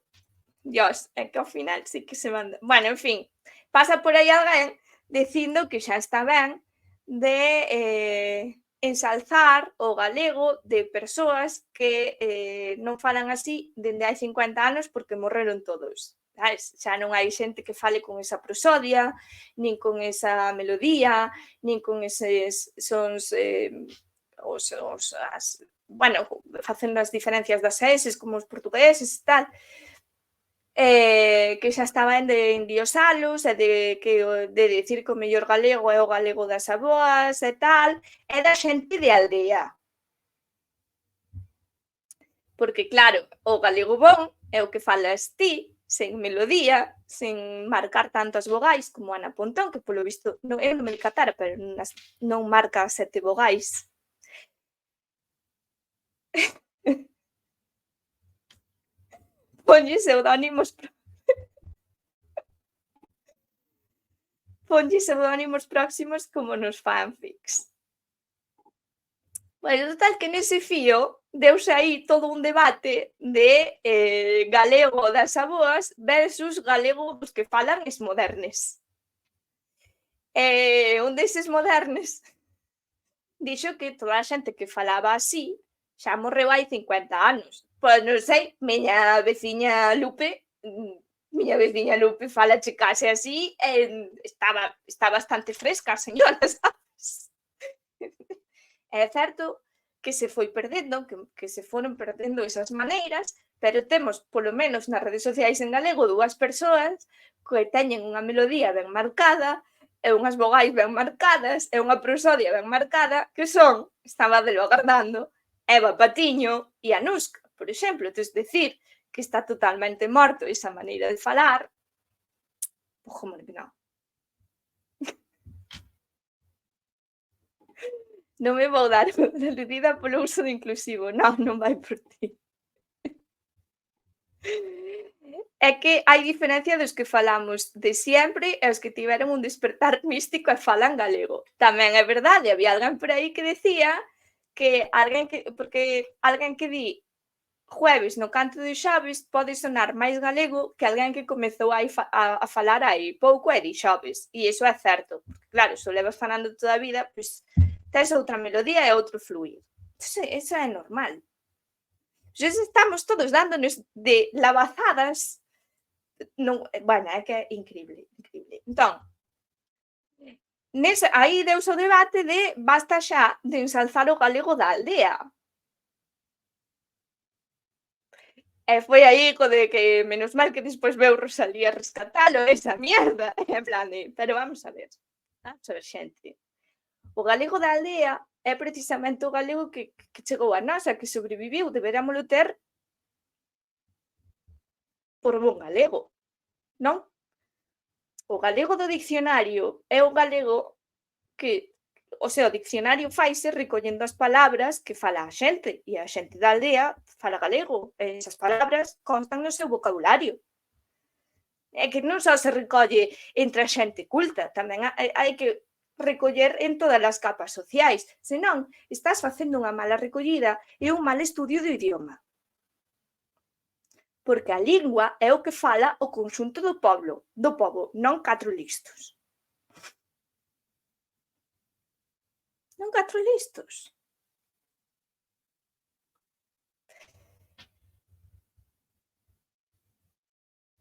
Dios, é que ao final sí que se manda. Bueno, en fin, pasa por aí alguén dicindo que xa está ben de ensalzar o galego de persoas que non falan así dende hai 50 anos porque morreron todos. Sabes? Xa non hai xente que fale con esa prosodia, nin con esa melodía, nin con eses sons bueno, facendo as diferencias das eses como os portugueses e tal. Que xa estaban de endiosalos e de dicir que o mellor galego é o galego das avoas e tal, e da xente de aldea. Porque claro, o galego bon é o que falas ti, sen melodía, sen marcar tantas vogais como Ana Pontón, que polo visto, eu non me catara, pero non marca 7 vogais. Ponlle pseudónimos próximos como nos fanfics. Bueno, total que nese fío deuse aí todo un debate de galego das avoas versus galego dos que falan es modernes. Un deses modernes dixo que toda a xente que falaba así xa morreu hai 50 anos. Pois non sei, miña veciña Lupe Miña veciña Lupe falache case así e está bastante fresca a señora, sabes? É certo que se foi perdendo, que se foron perdendo esas maneiras, pero temos, polo menos nas redes sociais en galego, 2 persoas que teñen unha melodía ben marcada e unhas vogais ben marcadas e unha prosodia ben marcada, que son, estabadelo agardando, Eva Patiño e Anuska, por exemplo. Tes decir que está totalmente morto esa maneira de falar, pois como que non. Non me vou dar por aludida polo uso de inclusivo, non, non vai por ti. É que hai diferencia dos que falamos de sempre e os que tiveron un despertar místico e falan galego. Tamén é verdade, había alguén por aí que decía que alguén que porque alguén que di jueves no canto de xoves pode sonar máis galego que alguén que comezou aí a falar hai pouco e di xoves. E iso é certo, porque claro, se o levas falando toda a vida, pois tes outra melodía e outro fluir. Eso é normal. Xa estamos todos dándonos de lavazadas, non, bueno, é que é incrible, incrible. Entón, aí deuse o debate de basta xa de ensalzar o galego da aldea. E foi aí co de que menos mal que despois veu Rosalía rescatalo esa mierda, en plan de, pero vamos a ver, xente. O galego da aldea é precisamente o galego que chegou a nós, a que sobreviviu, deberámolo ter por bon galego, non? O galego do dicionario é o galego que, o sea, o dicionario faise recollendo as palabras que fala a xente, e a xente da aldea fala galego, e esas palabras constan no seu vocabulario. É que non só se recolle entre a xente culta, tamén hai que recoller en todas as capas sociais, senón estás facendo unha mala recollida e un mal estudio do idioma. Porque a lingua é o que fala o conxunto do pobo, non 4 listos. Non 4 listos.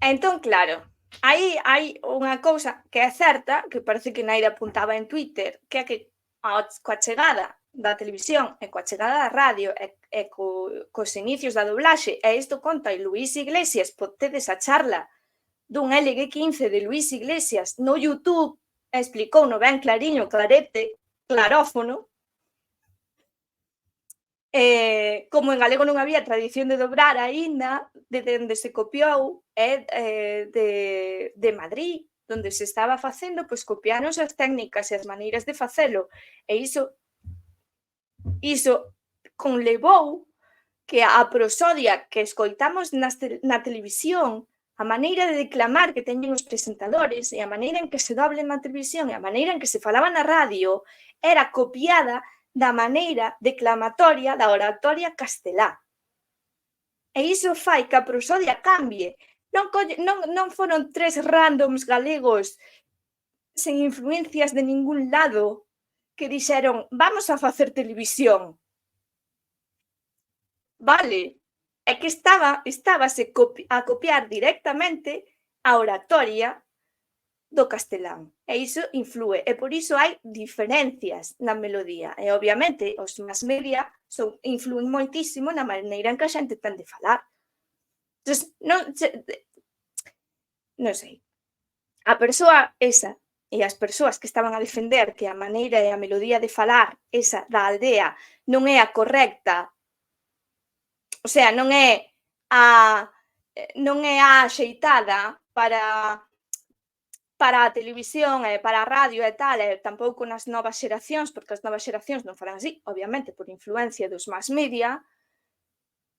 Entón, claro, aí hai unha cousa que é certa, que parece que Naira apuntaba en Twitter, que é que coa chegada da televisión e coa chegada da radio e cos inicios da doblaxe, e isto conta Luís Iglesias, tedes a charla dun LG15 de Luís Iglesias no YouTube, explicouno ben clariño, clarete, clarófono, como en galego non había tradición de dobrar aínda, de onde se copiou de Madrid, donde se estaba facendo, pois copiáronse as técnicas e as maneiras de facelo, e iso conlevou que a prosodia que escoitamos na televisión, a maneira de declamar que teñen os presentadores e a maneira en que se doble na televisión e a maneira en que se falaba na radio era copiada da maneira declamatoria da oratoria castelá. E iso fai que a prosodia cambie. Non foron 3 randoms galegos sen influencias de ningún lado que dixeron vamos a facer televisión. Vale, é que estábase a copiar directamente a oratoria do castelán. E iso inflúe, e por iso hai diferencias na melodía. E obviamente os mass media influen moitísimo na maneira en que a xente ten de falar. Entón, non sei. A persoa esa e as persoas que estaban a defender que a maneira e a melodía de falar esa da aldea non é a correcta, o sea, non é a axeitada para a televisión e para a radio e tal, e tampouco nas novas xeracións, porque as novas xeracións non falan así, obviamente, por influencia dos mass media,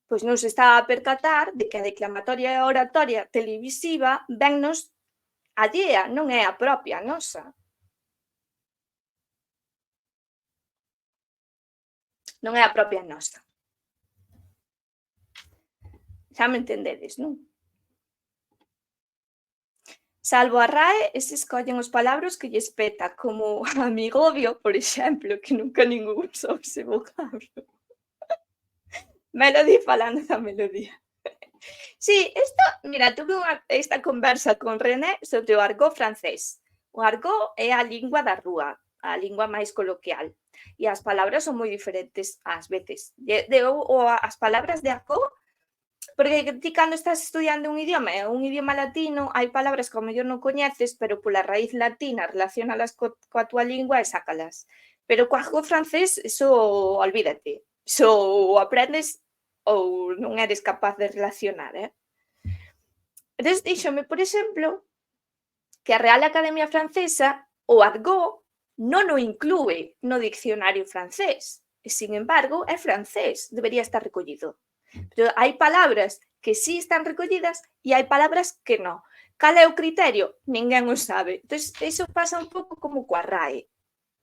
pois non se está a percatar de que a declamatoria e a oratoria televisiva vennos allea, non é a propia nosa. Non é a propia nosa. Xa me entendedes, non? Salvo a RAE, eses collen os palabras que lles peta, como amigobio, por exemplo, que nunca ningún usou ese vocablo. Melody falando da melodía. Sí, mira, tuve esta conversa con René sobre o argot francés. O argot é a lingua da rúa, a lingua máis coloquial. E as palabras son moi diferentes ás veces. As palabras de argot, porque ti cando estás estudiando un idioma latino, hai palabras que ao mellor non coñeces, pero pola raíz latina relacionalas coa túa lingua e sácalas. Pero co argot francés, eso olvídate. Iso ou aprendes ou non eres capaz de relacionar, Entón, díxome, por exemplo, que a Real Academia Francesa o argot non o inclúe no dicionario francés. E, sin embargo, é francés, debería estar recollido. Pero hai palabras que sí están recollidas e hai palabras que non. Cal é o criterio? Ninguén o sabe. Entón, iso pasa un pouco como coa RAE,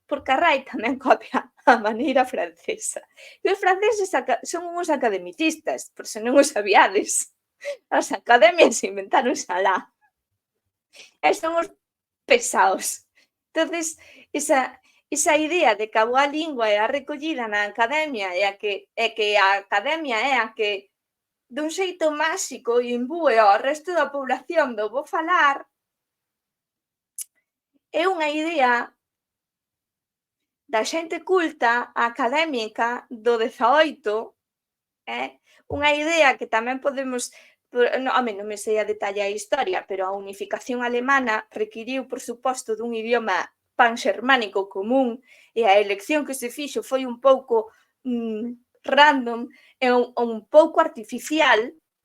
porque a RAE tamén copia a maneira francesa. E os franceses son uns academicistas, por se non o sabíades. As academias inventáronse alá. E son os pesados. Entonces, esa idea de que a boa lingua é a recollida na academia e que a academia é a que dun xeito máxico imbúe ao resto da población do bo falar, é unha idea da xente culta, académica, do 18, unha idea que tamén podemos, non me sei a detalle a historia, pero a unificación alemana requiriu, por suposto, dun idioma panxermánico común e a elección que se fixo foi un pouco random e un pouco artificial,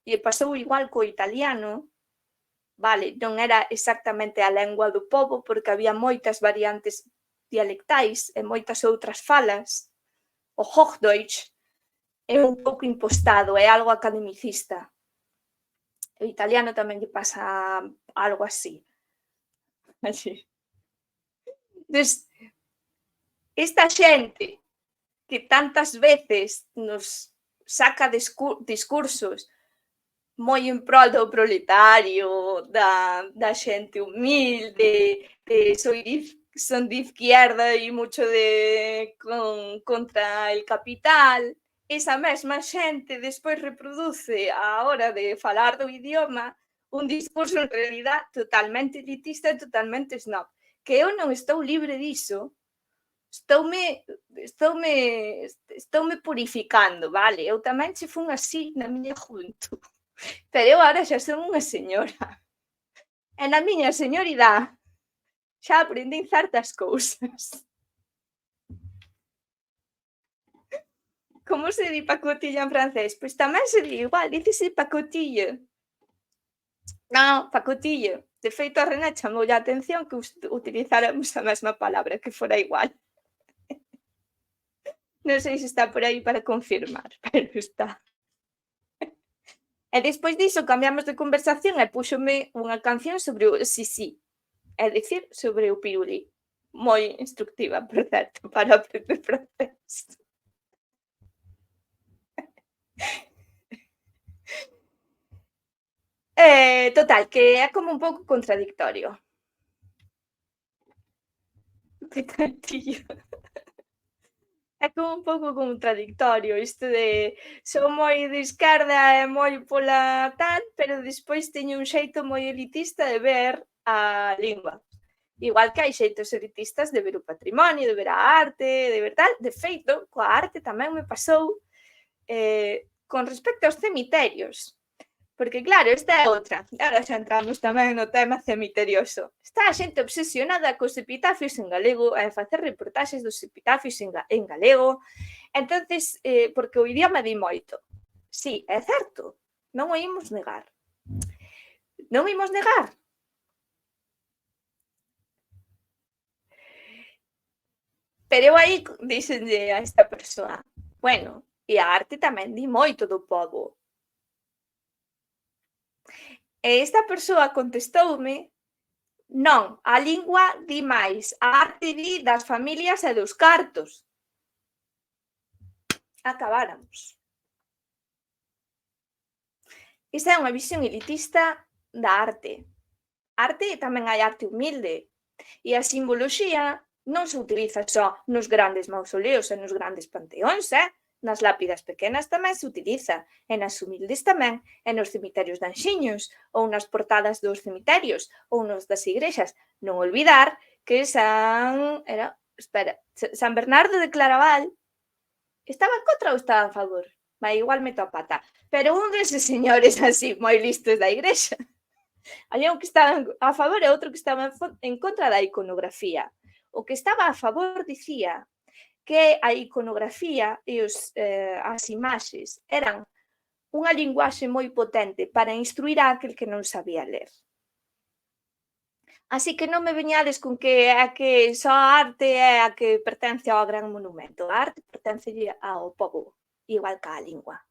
e pasou igual co italiano, vale, non era exactamente a lengua do pobo porque había moitas variantes dialectais e moitas outras falas. O Hochdeutsch é un pouco impostado, é algo academicista. O italiano tamén lle pasa algo así. Entón, esta xente que tantas veces nos saca discursos moi en prol do proletario, da xente humilde, son de izquierda e mucho contra el capital, esa mesma xente despois reproduce a hora de falar do idioma un discurso en realidad totalmente elitista e totalmente snob. Que eu non estou libre diso, estoume purificando, vale? Eu tamén che fun así na miña juventud, pero eu agora xa son unha señora. E na miña señoridade xa aprendín certas cousas. Como se di pacotilla en francés? Pois tamén se di igual, dícese pacotilla. Non, pacotilla. De feito, a René chamoulle a atención que utilizáramos a mesma palabra, que fora igual. Non sei se está por aí para confirmar, pero está. E despois diso cambiamos de conversación e púxome unha canción sobre o Sisi, é dicir, sobre o pirulí. Moi instructiva, por certo, para aprender francés. Total, que é como un pouco contradictorio. Petantillo. É como un pouco contradictorio isto de son moi de esquerda e moi pola tal, pero despois teño un xeito moi elitista de ver a lingua. Igual que hai xeitos elitistas de ver o patrimonio, de ver a arte, de ver tal. De feito, coa arte tamén me pasou con respecto aos cemiterios. Porque claro, esta é outra. Agora xa entramos tamén no tema cemiterioso. Está a xente obsesionada cos epitafios en galego e facer reportaxes dos epitafios en galego. Entonces, porque o idioma di moito. Sí, é certo. Non o imos negar. Non imos negar. Pero eu aí díxenlle a esta persoa, bueno, e a arte tamén di moito do pobo. E esta persoa contestoume, non, a lingua di máis, a arte di das familias e dos cartos. Acabáramos. Esa é unha visión elitista da arte. Arte tamén hai arte humilde. E a simboloxía non se utiliza só nos grandes mausoleos e nos grandes panteóns, nas lápidas pequenas tamén se utiliza, e nas humildes tamén, e nos cemiterios de anxiños, ou nas portadas dos cemiterios, ou nos das igrexas. Non olvidar que San Bernardo de Claraval estaba en contra ou estaba a favor? Igual meto a pata. Pero un deses señores así moi listos da igrexa, había un que estaba a favor e outro que estaba en contra da iconografía. O que estaba a favor dicía que a iconografía e as imaxes eran unha linguaxe moi potente para instruir a aquel que non sabía ler. Así que non me veñades con que é que só a arte é a que pertence ao gran monumento. A arte pertence ao pobo, igual que a lingua.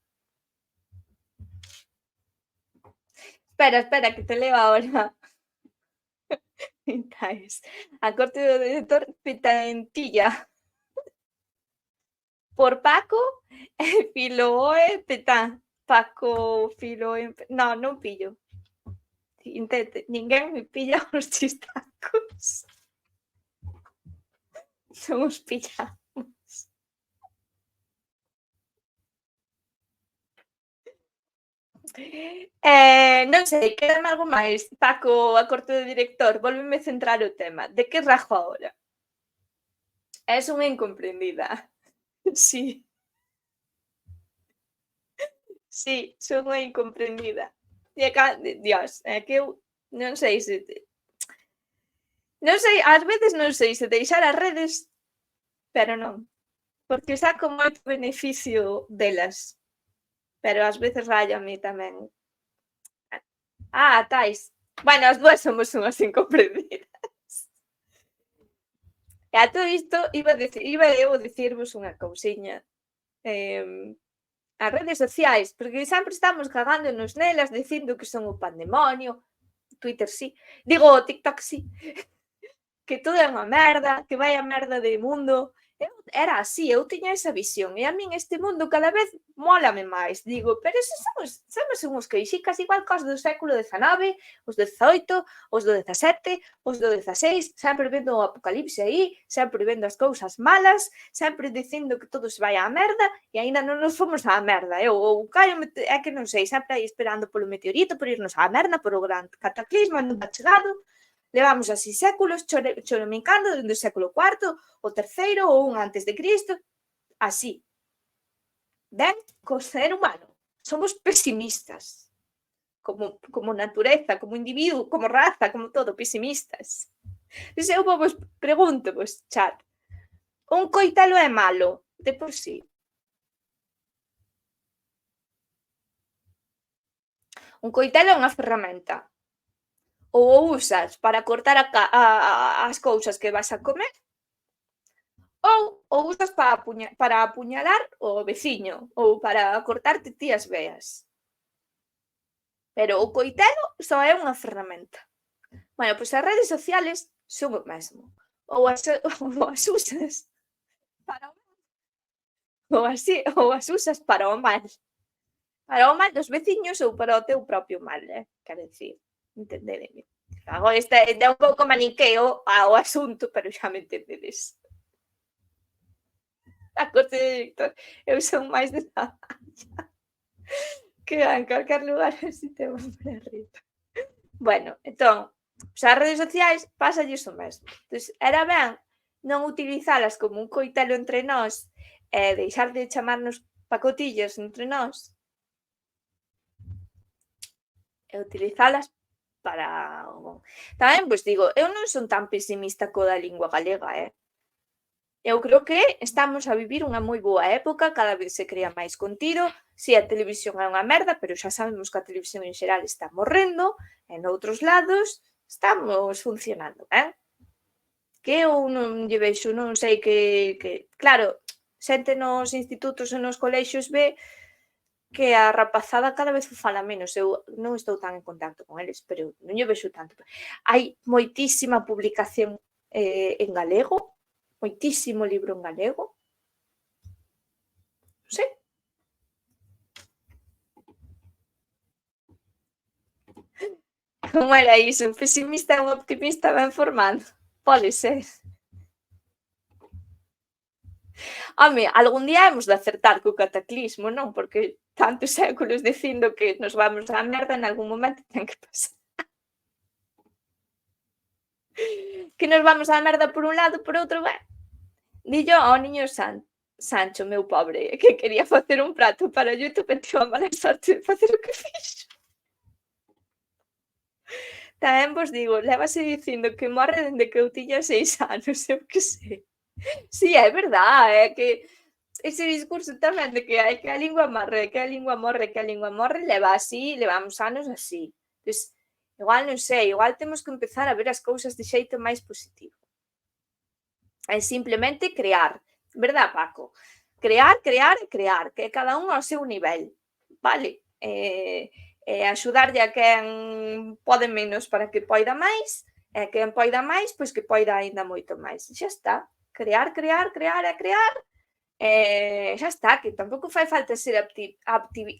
Espera, que te leo ahora. A corte do director Petantilla. Por Paco e Filoe Petán. Paco, Filoe... Non pillo. Ninguén me pilla os chistacos. Non os pillamos. Non sei, quedame algo máis. Paco, a corte do director, volveme centrar o tema. De que rajo agora? És unha incomprendida. Sí. Sí, son unha incomprendida. Dios, é que eu non sei se... Non sei, ás veces non sei se deixar as redes, pero non. Porque saco moito beneficio delas. Pero ás veces rayame tamén. Tais. Bueno, as dúas somos unhas incomprendidas. E a todo isto iba eu dicirvos unha cousiña. As redes sociais, porque sempre estamos cagándonos nelas dicindo que son o pandemonio. Twitter sí. Digo, TikTok sí. Que todo é unha merda, que vai a merda de mundo. Era así, eu tiña esa visión. E a min este mundo cada vez mólame máis. Digo, pero se somos uns queixicas igual cos do século XIX, os do XVIII, os do XVII, os do XVI, sempre vendo o apocalipse aí, sempre vendo as cousas malas, sempre dicindo que todo se vai á merda, e aínda non nos fomos á merda. É que non sei, sempre aí esperando polo meteorito, por irnos á merda, por o gran cataclismo, non ha chegado. Levamos así séculos choromicando dende o século IV, o terceiro ou un antes de Cristo, así. Ben, co ser humano, somos pesimistas. Como natureza, como individuo, como raza, como todo, pesimistas. Eu vos pregunto, chat, un coitelo é malo de por sí? Un coitelo é unha ferramenta. Ou o usas para cortar as cousas que vas a comer, ou o usas para apuñalar o veciño, ou para cortarte ti as veas. Pero o coitelo só é unha ferramenta. Bueno, pois as redes sociales son o mesmo. Ou as usas para o mal, ou as usas para o mal. Para o mal dos veciños ou para o teu propio mal, quero dicir, entendedeme. Agora é un pouco maniqueo ao asunto, pero xa me entendedes. A corte de director, eu son máis de Navalla, que en calquer lugar así te van por arriba. Bueno, entón, as redes sociais pásalles o mesmo. Entón, era ben non utilizalas como un coitelo entre nós e deixar de chamarnos pacotillos entre nós e utilizalas para... Tamén, pois digo, eu non son tan pesimista co da lingua galega, Eu creo que estamos a vivir unha moi boa época, cada vez se crea máis contido, si a televisión é unha merda, pero xa sabemos que a televisión en xeral está morrendo, e noutros lados estamos funcionando, Que eu non lle vexo, non sei que... Claro, xente nos institutos e nos colexios ve que a rapazada cada vez fala menos. Eu non estou tan en contacto con eles, pero non lle vexo tanto. Hai moitísima publicación en galego, moitísimo libro en galego. Non sei. Como era iso? Un pesimista e un optimista ben formado? Pode ser. Home, algún día hemos de acertar co cataclismo, non? Porque tantos séculos dicindo que nos vamos á merda, en algún momento ten que pasar. Que nos vamos á merda por un lado, por outro, ben, dillo ao niño Sancho, meu pobre, que quería facer un prato para YouTube e tivo a mala sorte de facer o que fixo. Tamén vos digo, lévase dicindo que morre dende que eu tiña 6 anos, eu que sei. Si, é verdade, é que ese discurso tamén de que hai que a lingua morre, que a lingua morre, que a lingua morre, leva así, levamos anos así. Pois, igual non sei, igual temos que empezar a ver as cousas de xeito máis positivo. É simplemente crear, verdad, Paco? Crear, crear e crear, que cada un ao seu nivel, vale? Axudarlle a quen pode menos para que poida máis, e quen poida máis, pois que poida aínda moito máis. Xa está. Crear, crear, crear e crear. Xa está, que tampouco fai falta ser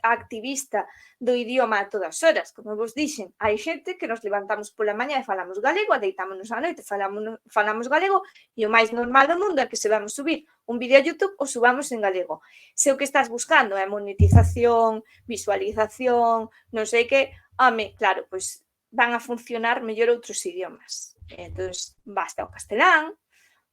activista do idioma a todas horas, como vos dixen, hai xente que nos levantamos pola mañá e falamos galego, e deitámonos á noite falamos galego, e o máis normal do mundo é que se vamos subir un vídeo a YouTube o subamos en galego. Se o que estás buscando é monetización, visualización, non sei que, home, claro, pois van a funcionar mellor outros idiomas. Entón, basta o castelán,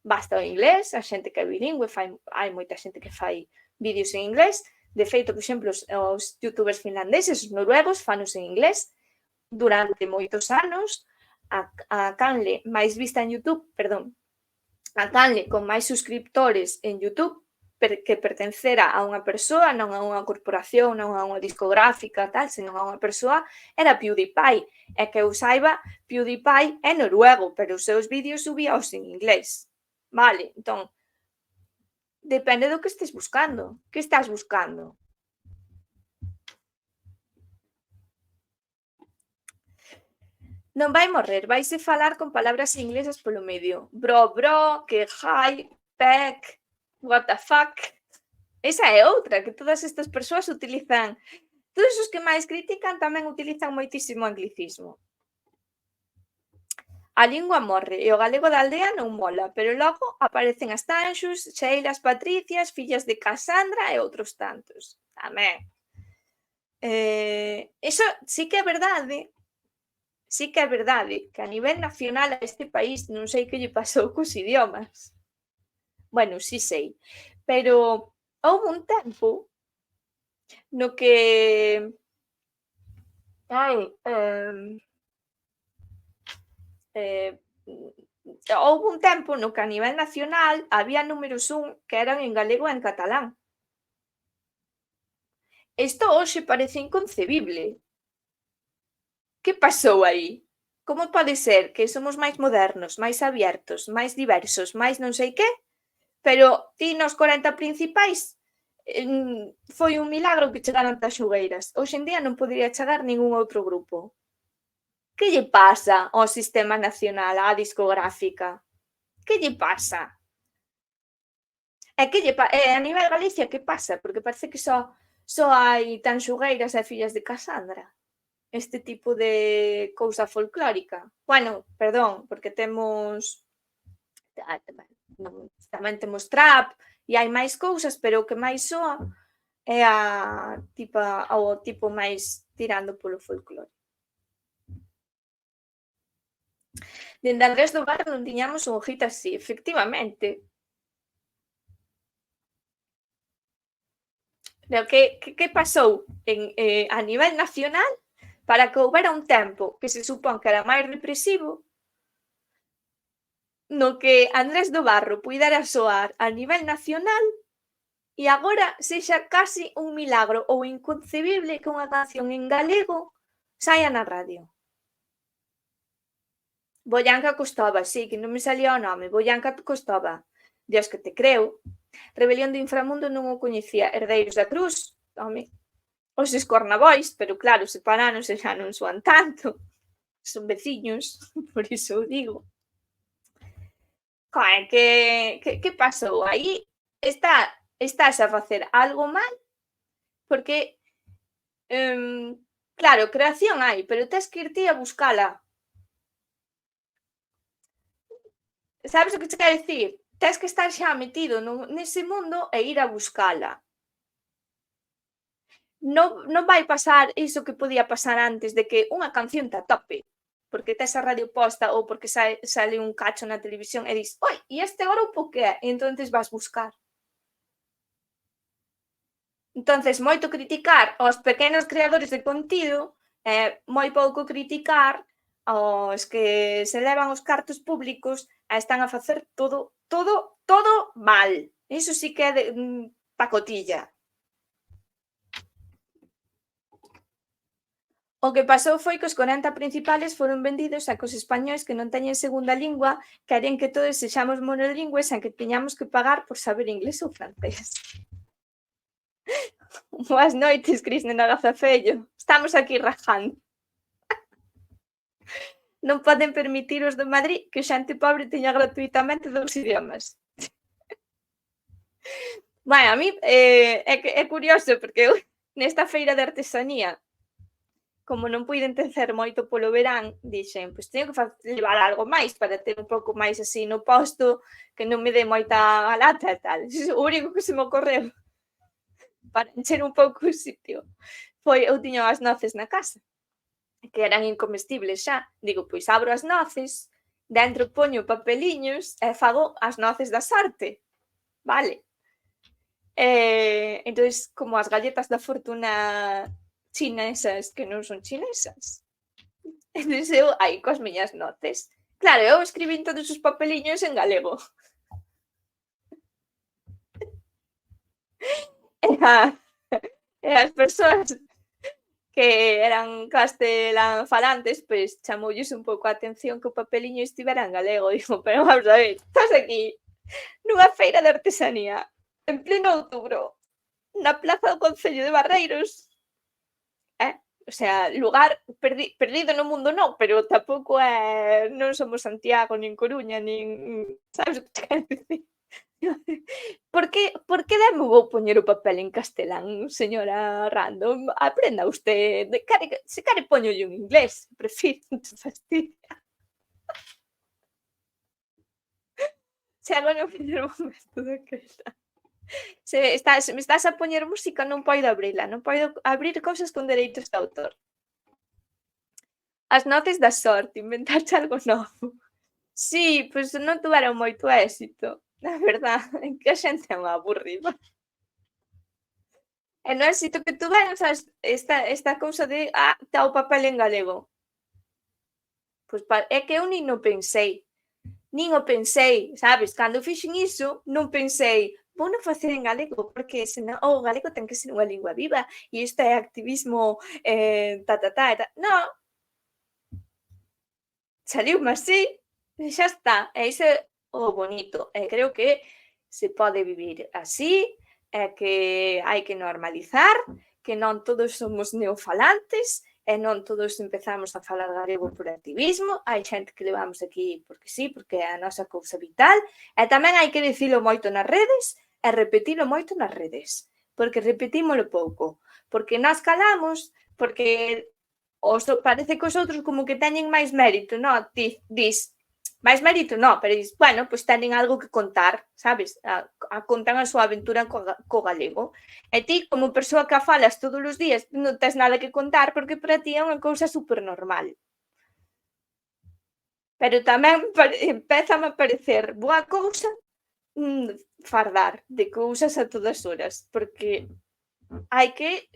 basta o inglés, a xente que é bilingüe, hai moita xente que fai vídeos en inglés. De feito, por exemplo, os youtubers finlandeses, os noruegos, fanos en inglés. Durante moitos anos, a canle máis vista en YouTube, perdón, a canle con máis suscriptores en YouTube que pertencera a unha persoa, non a unha corporación, non a unha discográfica, tal, senón a unha persoa, era PewDiePie. E que eu saiba, PewDiePie é noruego, pero os seus vídeos subíaos en inglés. Vale, entón, depende do que estés buscando. Que estás buscando? Non vai morrer, vaise falar con palabras inglesas polo medio. Bro, que hi, peck, what the fuck. Esa é outra, que todas estas persoas utilizan. Todos os que máis critican tamén utilizan moitísimo anglicismo. A lingua morre e o galego da aldea non mola, pero logo aparecen as Tanxus, Xeilas, Patricias, fillas de Casandra e outros tantos. Tamén. Iso sí que é verdade, sí que é verdade, que a nivel nacional a este país non sei que lle pasou cos idiomas. Bueno, sí sei, pero houve un tempo no que houve un tempo no que a nivel nacional había números 1 que eran en galego e en catalán. Isto hoxe parece inconcebible. Que pasou aí? Como pode ser que somos máis modernos, máis abiertos, máis diversos, máis non sei que, pero ti nos 40 principais foi un milagro que chegaran Taxugueiras. Hoxe en día non podería chegar ningún outro grupo. Que lle pasa ao sistema nacional, á discográfica? Que lle pasa? A nivel Galicia que pasa? Porque parece que só hai Tanxugueiras e fillas de Casandra. Este tipo de cousa folclórica. Bueno, perdón, porque temos tamén temos trap e hai máis cousas, pero o que máis soa é ao tipo máis tirando polo folclore. Dende Andrés do Barro non tiñamos un hit así, efectivamente. Pero que pasou a nivel nacional para que houbera un tempo que se supón que era máis represivo no que Andrés do Barro puidera soar a nivel nacional e agora sexa casi un milagro ou inconcebible que unha canción en galego saia na radio. Boyanca Costova, sí, que non me salía o nome. Boyanca Costova. Dios que te creo. Rebelión do Inframundo non o coñecía. Herdeiros da Cruz, home. Os Escornabois, pero claro, separáronse xa non soan tanto. Son veciños, por iso o digo. Coe, que pasou? Aí estás a facer algo mal porque, claro, creación hai, pero tes que ir ti a buscala. Sabes o que che quero dicir? tes que estar xa metido nese mundo e ir a buscala. Non vai pasar iso que podía pasar antes de que unha canción te atope, porque tes a radio posta ou porque sale un cacho na televisión e dis: "Oi, e este grupo que é?" E entonces vas buscar. Entonces, moito criticar aos pequenos creadores de contido e moi pouco criticar aos que se levan os cartos públicos e están a facer todo mal. Iso sí que é de pacotilla. O que pasou foi que os 40 principales foron vendidos a que os españois que non teñen segunda lingua queren que todos sexamos monolingües e que teñamos que pagar por saber inglés ou francés. Boas noites, Cristina Gazafello. Estamos aquí rajando. Non poden permitir os de Madrid que xente pobre teña gratuitamente 2 idiomas. Bueno, a mí é curioso porque eu nesta feira de artesanía, como non puiden tecer moito polo verán, dixen, pois teño que levar algo máis para ter un pouco máis así no posto, que non me dé moita lata e tal. O único que se me ocorreu para encher un pouco o sitio foi eu tiña as noces na casa, que eran incomestibles xa. Digo, pois abro as noces, dentro poño papeliños e fago as noces da sorte. Vale. Entonces, como as galletas da fortuna chinesas que non son chinesas. Entonces eu aí coas miñas noces. Claro, eu escribín todos os papeliños en galego. E as persoas que eran castelanfalantes, pois chamoulles un pouco a atención que o papeliño estivera en galego. Digo, pero vamos a ver, estás aquí nunha feira de artesanía en pleno outubro na plaza do Concello de Barreiros, o sea, lugar perdido no mundo non, pero tampouco non somos Santiago, nin Coruña, nin sabes o que te quero dicir? Por que demo vou poñer o papel en castelán, señora random? Aprenda usted, se quere póñolle un inglés, prefiro, non te fastidia. Se agora o primeiro momento daquela. Se me estás a poñer música, non podo abrila, non podo abrir cousas con dereitos de autor. As noces da sorte, inventarche algo novo. Sí, pois non tuveron moito éxito, na verdade, é que a xente é unha aburrida. E no éxito que tuveron, sabes, esta cousa de, está o papel en galego. Pois é que eu nin o pensei, sabes? Cando fixen iso, non pensei, vouno facer en galego, porque senón o galego ten que ser unha lingua viva e isto é activismo, e non, saliume así e xa está. E iso é o bonito. E creo que se pode vivir así, e que hai que normalizar, que non todos somos neofalantes e non todos empezamos a falar galego por activismo. Hai xente que levamos aquí porque sí, porque é a nosa cousa vital. E tamén hai que dicilo moito nas redes e repetilo moito nas redes, porque repetímolo pouco, porque nós calamos, porque parece que os outros como que teñen máis mérito, non? Dis, máis mérito non, pero dis, bueno, pois teñen algo que contar, sabes? Contan a súa aventura co galego. E ti, como persoa que a falas todos os días, non tes nada que contar porque para ti é unha cousa supernormal. Pero tamén empeza a parecer boa cousa fardar de cousas a todas horas, porque hai que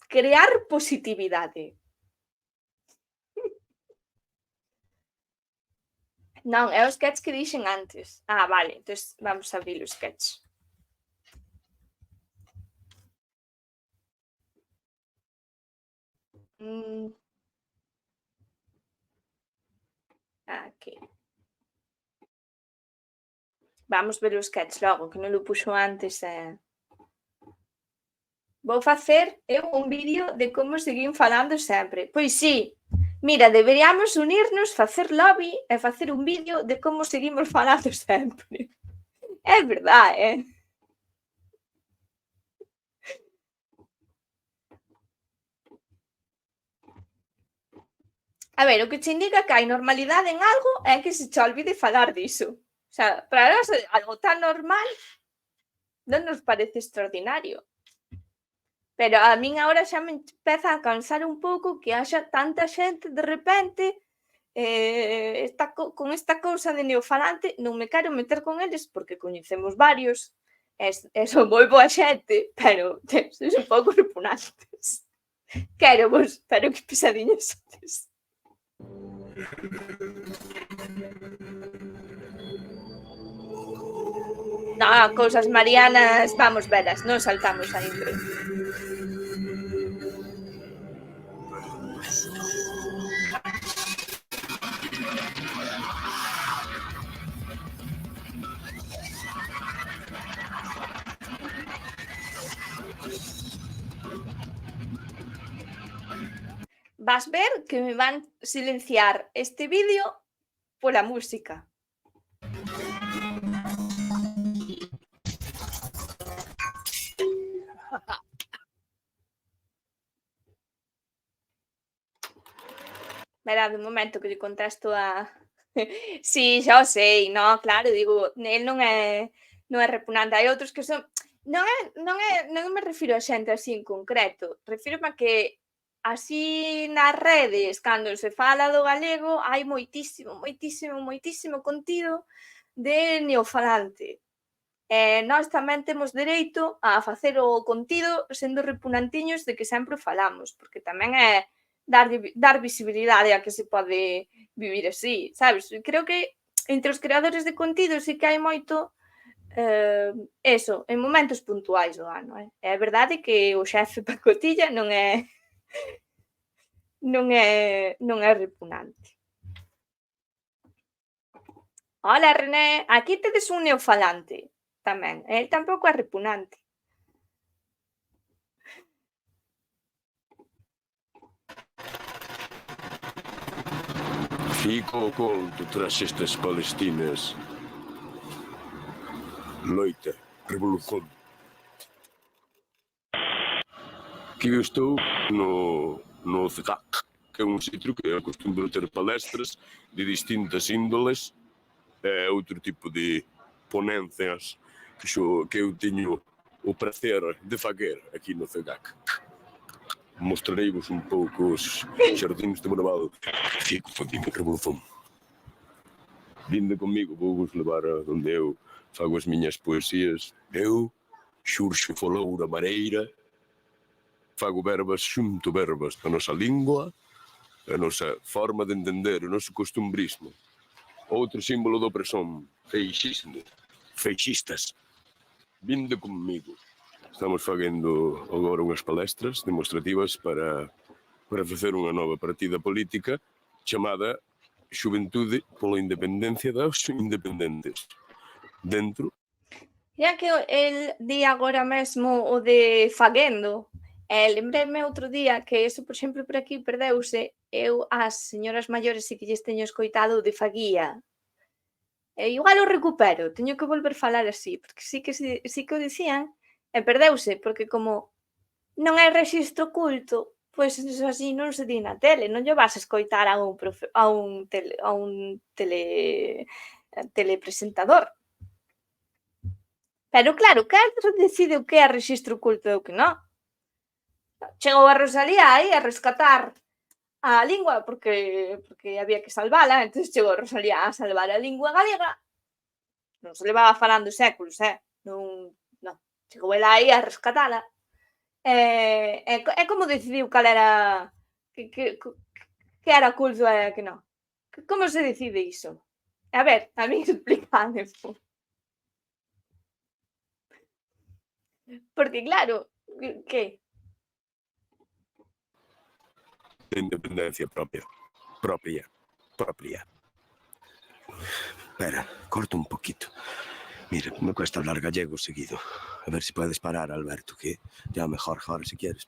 crear positividade. Non, é o sketch que dixen antes. Vale, entón vamos a abrir o sketch. Aquí. Vamos ver o sketch logo, que non lo puxo antes. Vou facer eu un vídeo de como seguín falando sempre. Pois sí, mira, deberíamos unirnos, facer lobby e facer un vídeo de como seguimos falando sempre. É verdade, A ver, o que che indica que hai normalidade en algo é que se che olvide falar diso. sea, para nós algo tan normal non nos parece extraordinario. Pero a min agora xa me empeza a cansar un pouco que haxa tanta xente de repente con esta cousa de neofalante. Non me quero meter con eles porque coñecemos varios son moi boa xente, pero sois un pouco repugnantes. Quero vos, pero que pesadiños sodes. No, cousas marianas, vamos velas, non saltamos a intro. Vas ver que me van silenciar este vídeo pola música. Verá, de momento que lle contesto a... Sí, xa o sei, no, claro, digo, el non é repugnante. Hai outros que son... Non me refiro a xente así en concreto. Refírome a que así nas redes, cando se fala do galego, hai moitísimo contido de neofalante. Nós tamén temos dereito a facer o contido sendo repugnantiños de que sempre falamos, porque tamén é dar visibilidade a que se pode vivir así, sabes? Creo que entre os creadores de contido sí que hai moito eso, en momentos puntuais do ano. É verdade que o xefe pacotilla non é repugnante. Hola, René, aquí tedes un neofalante tamén. El tampouco é repugnante. Fico oculto tras estas Palestinas. Loita, revolución. Que eu estou no CECAC, que é un sitio que acostumbro ter palestras de distintas índoles e outro tipo de ponencias que eu teño o prazer de facer aquí no CECAC. Mostrareivos un pouco os xardíns de Bonaval. Fico fodido, revolución. Vinde comigo, vou vos levar a onde eu fago as miñas poesías. Eu, Xurxo Foloura Mareira, fago verbas xunto verbas da nosa lingua, a nosa forma de entender, o noso costumbrismo. Outro símbolo da opresión, feixismo, feixistas. Vinde comigo. Estamos facendo agora unhas palestras demostrativas para facer unha nova partida política chamada Xuventude pola Independencia dos Independentes. Dentro... Ya que el di agora mesmo o de faguendo, lembreme outro día que eso, por exemplo, por aquí perdeuse. Eu ás señoras maiores sí que lles teño escoitado de faguía. Igual o recupero, teño que volver falar así, porque sí que o dicían e perdeuse, porque como non hai rexistro oculto, pois así non se di na tele, non lle vas a escoitar a un telepresentador. Pero claro, quen decide o que é rexistro oculto e o que non? Chegou a Rosalía aí a rescatar a lingua porque había que salvala, entón chegou a Rosalía a salvar a lingua galega. Non se levaba falando séculos, non. Chegou ela aí a rescatala. Como decidiu cal era que era oculto e que non? Como se decide iso? A ver, a mí explícame. Porque claro, que? De independencia propia. Espera, corto un poquito. Mira, me cuesta hablar gallego seguido. A ver si puedes parar, Alberto, que ya mejor ahora si quieres.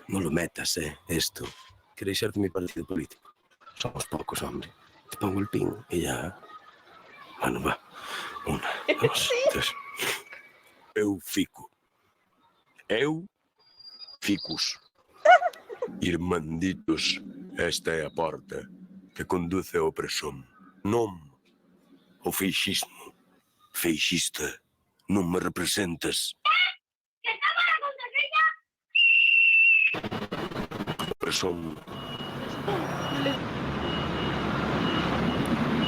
No lo metas, esto. ¿Queréis ser de mi partido político? Somos pocos, hombre. Te pongo el pin y ya... Bueno, va. 1, 2, 3. Eu fico. Ficus. Irmanditos, esta é a porta que conduce a opresión. Non o feixismo. Feixista, non me representas. Opresión.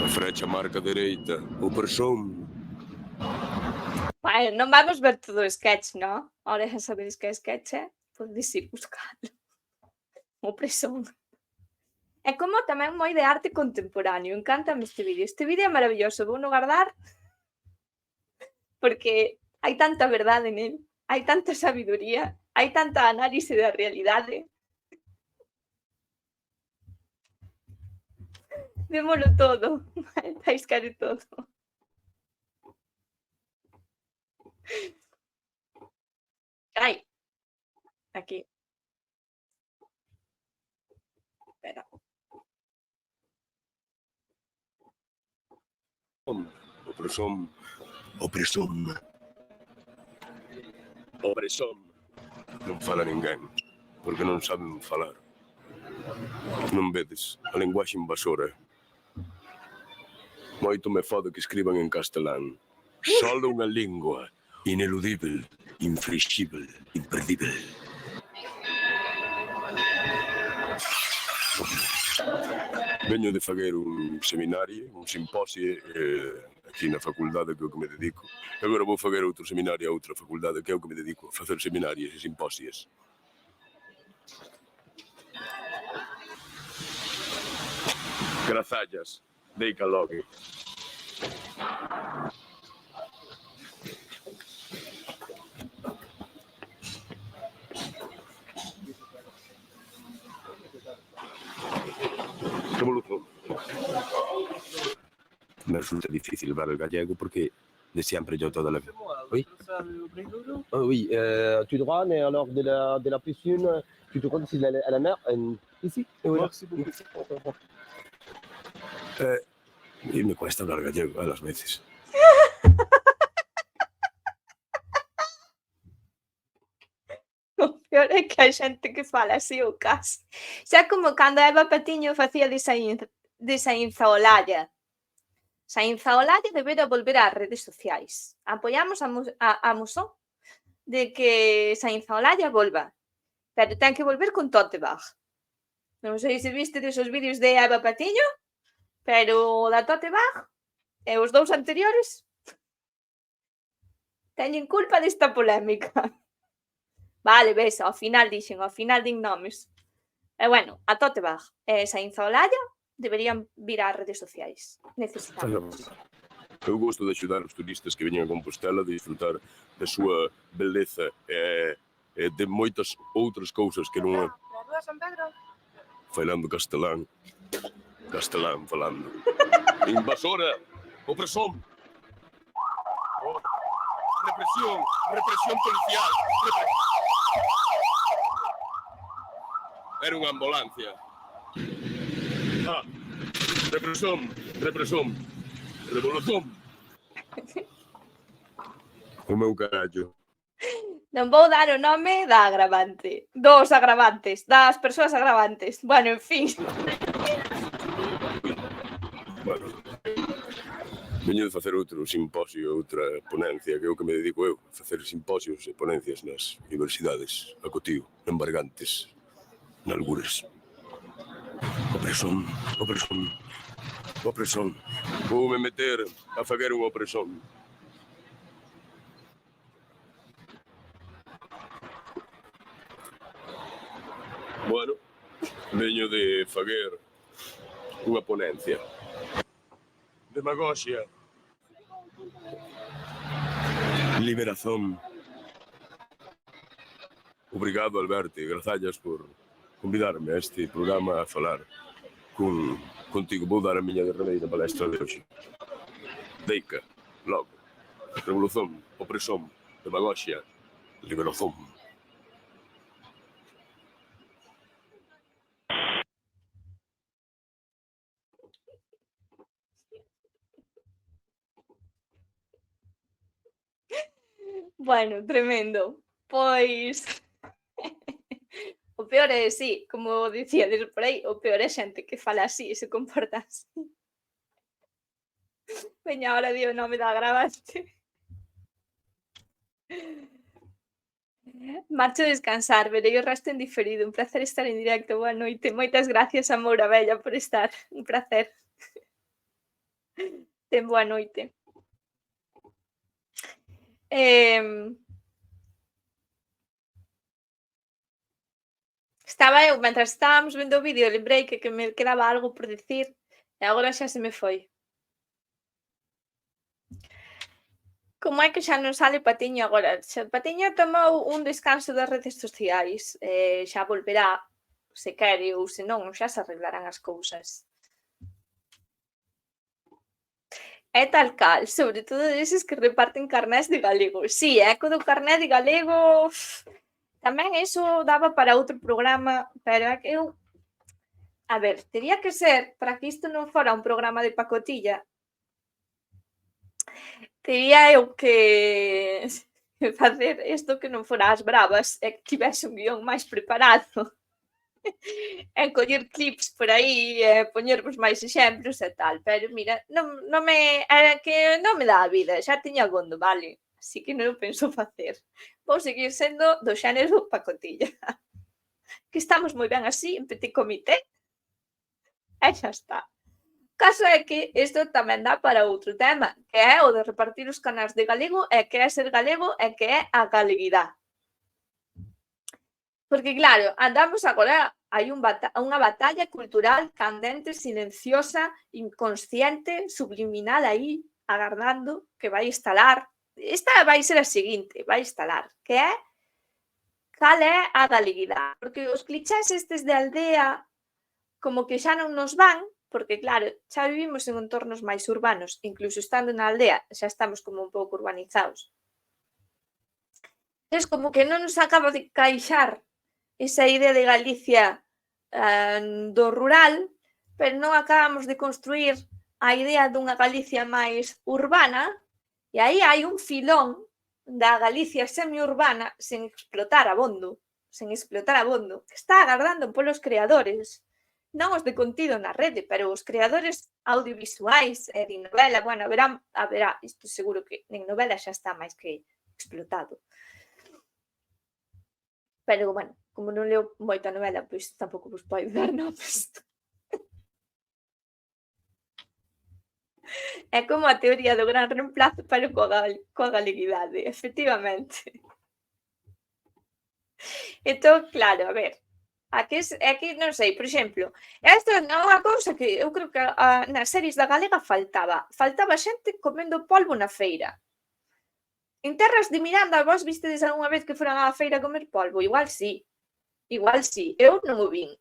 A frecha marca dereita. Opresión. Bueno, non vamos ver todo o sketch, non? Ahora xa sabedes que é sketch, podedes ir buscalo. Opresión. É como tamén moi de arte contemporáneo. Encántame este vídeo. Este vídeo é maravilloso. Vou no guardar porque hai tanta verdade nel. Hai tanta sabiduría. Hai tanta análise da realidade. Démolo todo. Taiscare todo. Ai. Aquí. Espera. Opresión. Opresión. Opresión. Non fala ninguén, porque non saben falar. Non vedes a linguaxe invasora. Moito me fode que escriban en castelán. Solo unha lingua, ineludível, inflexível, imperdível. Veño de fazer un seminario, un simposio aquí na facultade que é o que me dedico. E agora vou fazer outro seminario a outra facultade que é o que me dedico, a facer seminarios e simposios. Grazallas, deica logo. Revolución. Me resulta difícil ver el gallego porque de siempre yo toda la vida. Oui. Oui, tout droit, mais alors de la piscine, tu te comptes à la mer, ici. Merci beaucoup. Y me cuesta hablar gallego a las veces. O peor é que hai xente que fala así o casi. Xa como cando a Eva Patiño facía de Saínza Olalla. Saínza Olalla debera volver ás redes sociais. Apoiamos a moción de que Saínza Olalla volva. Pero ten que volver con tote bag. Non sei se viste desos vídeos de Eva Patiño, pero o da tote bag e os dous anteriores teñen culpa desta polémica. Vale, ves, ao final din nomes. E bueno, a tote bag e Saínza Olalla deberían vir ás redes sociais. Necesitamos. Eu gosto de axudar os turistas que veñen a Compostela a disfrutar da súa beleza e de moitas outras cousas que non é. Falando castelán. Castelán falando. Invasora! Opresión! Represión! Represión policial! Era unha ambulancia. Represión! Represión! Revolución! O meu carallo. Non vou dar o nome da agravante. Dos agravantes. Das persoas agravantes. Bueno, en fin. Bueno, veño de facer outro simposio, outra ponencia, que é o que me dedico eu, a facer simposios e ponencias nas universidades, a Cotío, en Bargantes, nalgures. Opresión, opresión, opresión. Voume meter a facer unha opresión. Bueno, veño de facer unha ponencia. Demagoxia. Liberación. Obrigado, Alberto, e grazallas por convidarme a este programa a falar contigo. Vou dar a miña derradeira palestra de hoxe. Deica, logo. Revolución, opresión, demagoxia, liberación. Bueno, tremendo. Pois o peor é, sí, como dicíades por aí, o peor é xente que fala así e se comporta así. Veña, ahora di o nome da grabante. Marcho a descansar, verei o resto en diferido. Un placer estar en directo. Boa noite. Moitas gracias a Moura Bella por estar. Un placer. Ten boa noite. Estaba eu, mentras estábamos vendo o vídeo, lembrei que me quedaba algo por dicir e agora xa se me foi. Como é que xa non sale Patiño agora? Xa Patiño tomou un descanso das redes sociais, xa volverá se quere ou se non, xa se arreglarán as cousas. É tal cal, sobre todo deses que reparten carnés de galego. Si, é co do carné de galego, tamén iso daba para outro programa, pero é que eu, a ver, tería que ser, para que isto non fora un programa de pacotilla, tería eu que facer isto que non fora as bravas e que tivese un guión máis preparado. E coller clips por aí e poñervos máis exemplos e tal, pero mira, non me, é que non me dá a vida, xa tiña abondo, vale? Así que non o penso facer. Vou seguir sendo do xénero pacotilla. Que estamos moi ben así, en petit comité, e xa está. O caso é que isto tamén dá para outro tema, que é o de repartir os canais de galego e que é ser galego e que é a galeguidade. Porque claro, andamos agora, hai unha batalla cultural candente, silenciosa, inconsciente, subliminal aí, agardando que vai instalar. Esta vai ser a seguinte, vai instalar, que é cal é a galeguidade. Porque os clichés estes de aldea como que xa non nos van, porque claro, xa vivimos en entornos máis urbanos, incluso estando na aldea, xa estamos como un pouco urbanizados. Entón, como que non nos acaba de caixar esa idea de Galicia do rural, pero non acabamos de construir a idea dunha Galicia máis urbana, e aí hai un filón da Galicia semiurbana sen explotar abondo, que está agardando polos creadores, non os de contido na rede, pero os creadores audiovisuais e de novela, bueno, haberá, isto seguro que en novela xa está máis que explotado. Pero, bueno, como non leo moita novela, pois tampouco vos podo dar nomes. É como a teoría do gran reemplazo, pero coa galeguidade, efectivamente. Entón, claro, a ver, aquí non sei, por exemplo, esta é unha cousa que eu creo que nas series da galega faltaba xente comendo polvo na feira. En terras de Miranda, vos vistedes algunha vez que foran á feira a comer polvo? Igual sí, eu non o vin.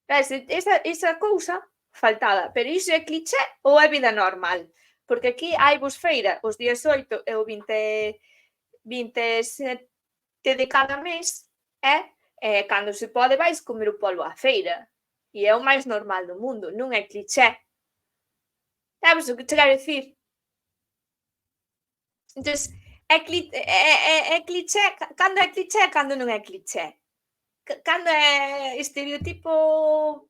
Esa cousa faltaba, pero iso é cliché ou é vida normal? Porque aquí hai vos feira os días 8 e o 27 de cada mes e cando se pode vais comer o polvo á feira. E é o máis normal do mundo, non é cliché. Sabes o que te quero dicir? Entón, é cliché, cando é cliché e cando non é cliché. Cando é estereotipo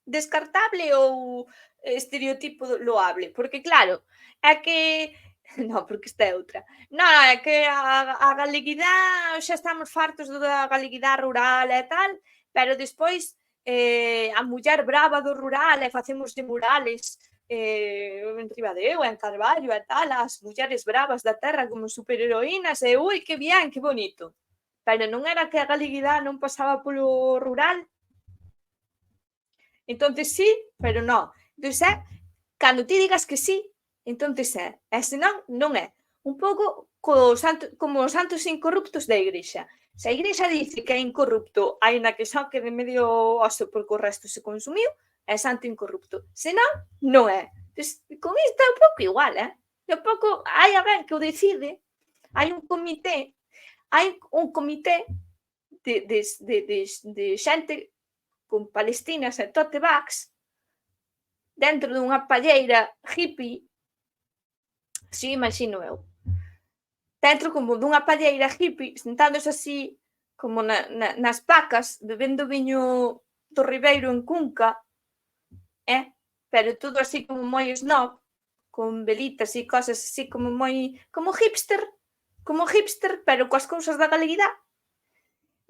descartable ou estereotipo loable? Porque claro, é que non, porque esta é outra. Non, é que a galeguidade xa estamos fartos da galeguidade rural e tal, pero despois a muller brava do rural e facemos de murales en Ribadeo, en Carballo e tal, as mulleres bravas da terra como superheroínas e ui, que bien, que bonito. Pero non era que a galeguidade non pasaba polo rural? Entonces sí, pero non. Entón é, cando ti digas que sí, entonces é. E senón, non é. Un pouco como os santos incorruptos da igrexa. Se a igrexa dice que é incorrupto, aínda que só quede medio oso porque o resto se consumiu, é santo incorrupto. Senón, non é. Entón, con isto é un pouco igual, un pouco, hai alguén que o decide, hai un comité de xente con palestinas e tote bags dentro dunha palleira hippie, si imagino eu, dentro como dunha palleira hippie, sentados así como nas pacas, bebendo viño do Ribeiro en Cunca, pero todo así como moi snob, con velitas e cosas así como moi como hipster, pero coas cousas da galeguidade,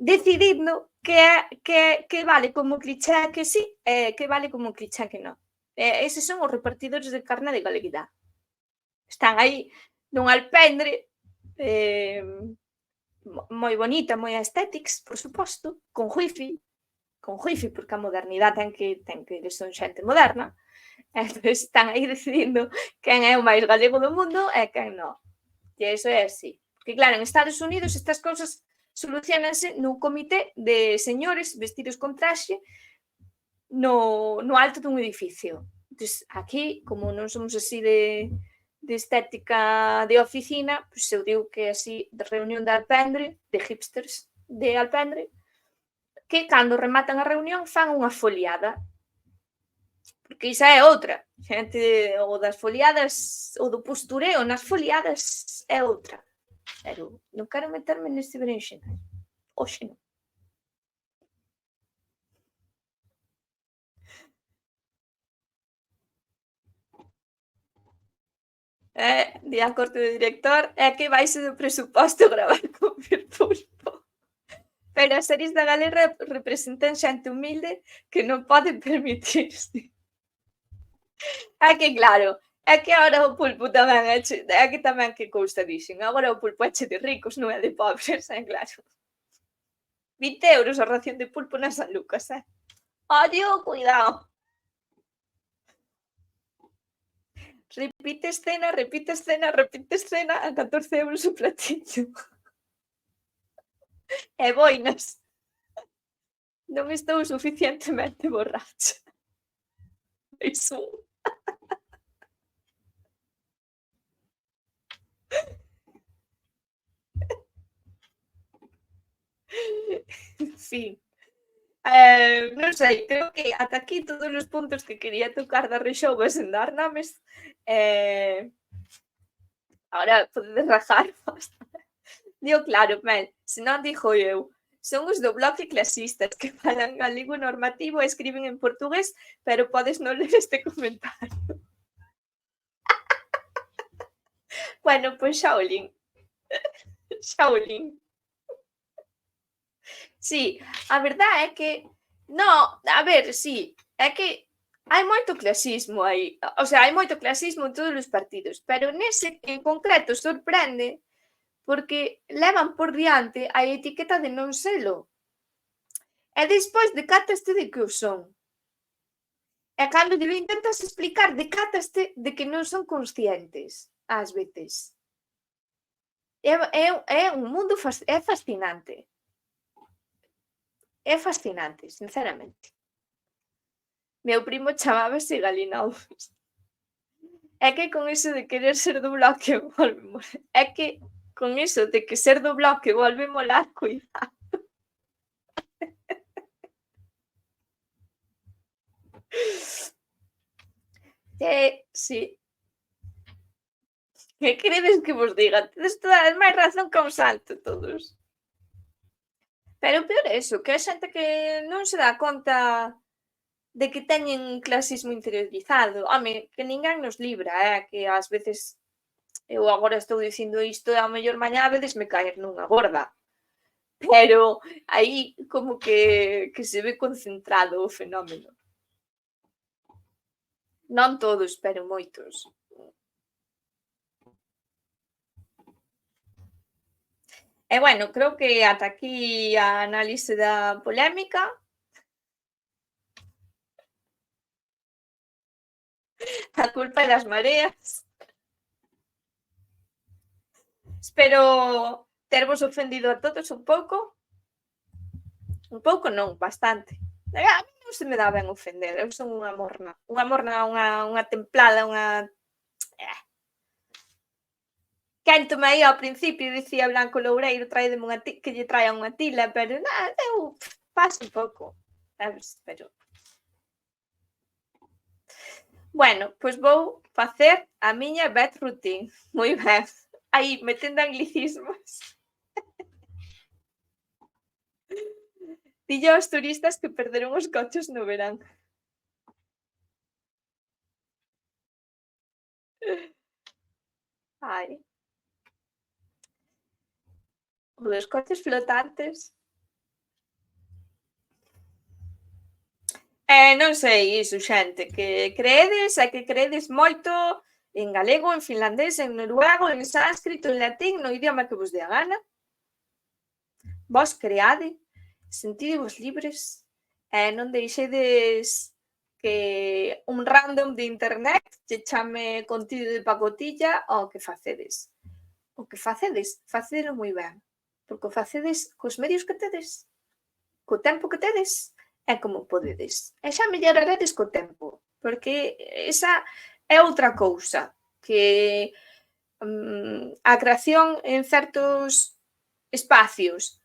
decidindo que vale como cliché que sí e que vale como cliché que non. Eses son os repartidores de carne de galeguidade. Están aí nun alpendre moi bonita, moi aesthetics, por suposto, con wifi, porque a modernidade ten que eles son xente moderna. Entón están aí decidindo quen é o máis galego do mundo e quen non. E iso é así. Porque claro, en Estados Unidos estas cousas solucionanse nun comité de señores vestidos con traxe no alto dun edificio. Entón, aquí, como non somos así de estética de oficina, pois eu digo que así de reunión de alpendre, de hipsters de alpendre, que cando rematan a reunión fan unha foliada. Porque isa é outra. Xente, o das foliadas, o do postureo nas foliadas é outra. Pero non quero meterme neste berenxenal. Oxe non. Di a corte do director, é que vaise do presuposto gravar con Firpulpo. Pero as series da galega representan xente humilde que non pode permitirse. É que claro, é que agora o pulpo tamén é que tamén que cousa dixen. Agora o pulpo é che de ricos, non é de pobres, é claro. 20 euros a ración de pulpo nas San Lucas, Odio, cuidado. Repite escena a 14 euros o platillo. E boinas. Non estou suficientemente borracha. Iso. En fin. Non sei, creo que ata aquí todos os puntos que quería tocar da Rexova sen dar nomes. Agora podedes rajar. Digo claro, ben, se non digo eu. Son os do bloque clasistas que falan galego normativo e escriben en portugués, pero podes non ler este comentario. Bueno, pois Shaolin. Shaolin. Sí, a verdade é que a ver, sí, é que hai moito clasismo aí, o sea, hai moito clasismo en todos os partidos, pero nese en concreto sorprende porque levan por diante a etiqueta de non selo. E despois decátaste de que o son. E cando lle intentas explicar, decátaste de que non son conscientes, ás veces. É un mundo fascinante. É fascinante, sinceramente. Meu primo chamábase Galinaudos. É que con iso de querer ser do bloque volve molar. É que con iso de que ser do bloque volve molar, cuidado. Sí. Que queredes que vos diga? Tedes toda máis razón que un santo, todos. Pero o peor é iso, que hai xente que non se dá conta de que teñen clasismo interiorizado. Home, que ninguén nos libra, que ás veces eu agora estou dicindo isto e ao mellor mañá vedesme caer nunha gorda. Pero aí como que se ve concentrado o fenómeno. Non todos, pero moitos. E bueno, creo que ata aquí a análise da polémica. A culpa é das mareas. Espero tervos ofendido a todos un pouco. Un pouco non, bastante. A mí non se me dá ben ofender, eu son unha morna. Unha templada, unha... Quéntome aí ao principio, dicía Blanco Loureiro, que lle traia unha tila, pero eu paso un pouco, sabes, pero... Bueno, pois vou facer a miña bed routine. Moi ben. Aí, metendo anglicismos. Dille aos turistas que perderon os coches no verán. Ai. O dos coches flotantes. Non sei iso, xente, que creedes e que creedes moito en galego, en finlandés, en noruego, en sánscrito, en latín, no idioma que vos dé a gana. Vos creade, sentidevos libres e non deixedes que un random de internet che chame contido de pacotilla ao que facedes. O que facedes, facedelo moi ben, porque o facedes cos medios que tedes, co tempo que tedes e como podedes. E xa melloraredes co tempo, porque esa é outra cousa, que a creación en certos espacios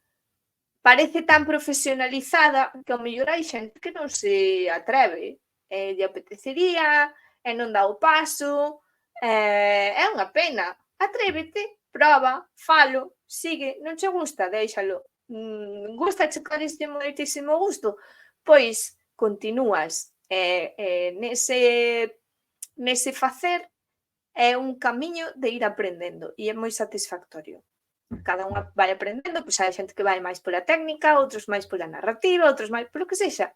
parece tan profesionalizada que ao mellor hai xente que non se atreve, lle apetecería e non dá o paso, é unha pena. Atrévete, proba, falo, sigue, non che gusta, déixalo. Gusta che coleslle moitísimo gusto? Pois continúas nese facer é un camiño de ir aprendendo e é moi satisfactorio. Cada unha vai aprendendo, pois hai xente que vai máis pola técnica, outros máis pola narrativa, outros máis polo que sexa,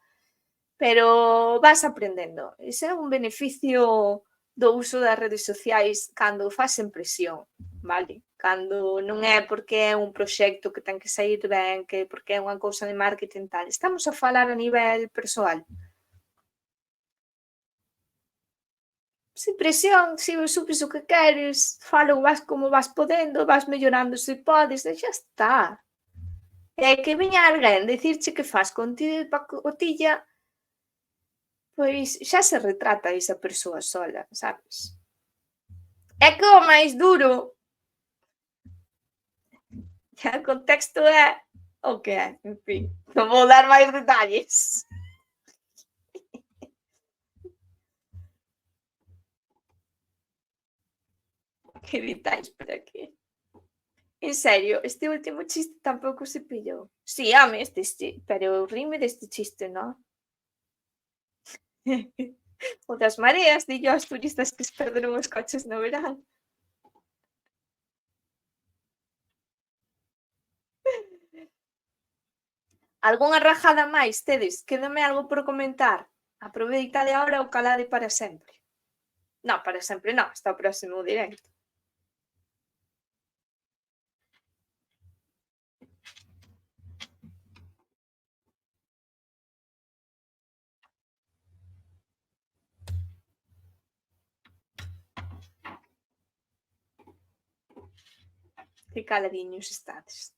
pero vas aprendendo. Ese é un beneficio do uso das redes sociais cando fas en presión, vale? Cando non é porque é un proxecto que ten que sair ben, que porque é unha cousa de marketing tal. Estamos a falar a nivel persoal. Sin presión, si supes o que queres, falo vas como vas podendo, vas mellorando se podes, e xa está. E que viña alguén dicirche que faz contido de pacotilla, pois xa se retrata esa persoa sola, sabes? É que o máis duro, xa o contexto é o que é, en fin, non vou dar máis detalles. Que detalles por aquí. En serio, este último chiste tampouco se pillou. Si, home, pero eu rime deste chiste, non? O das mareas, dillo aos turistas que se perderon os coches no verán. Algunha rajada máis tedes? Quédame algo por comentar? Aproveitade agora ou calade para sempre? Non, para sempre non, hasta o próximo directo. Que caladiños estades.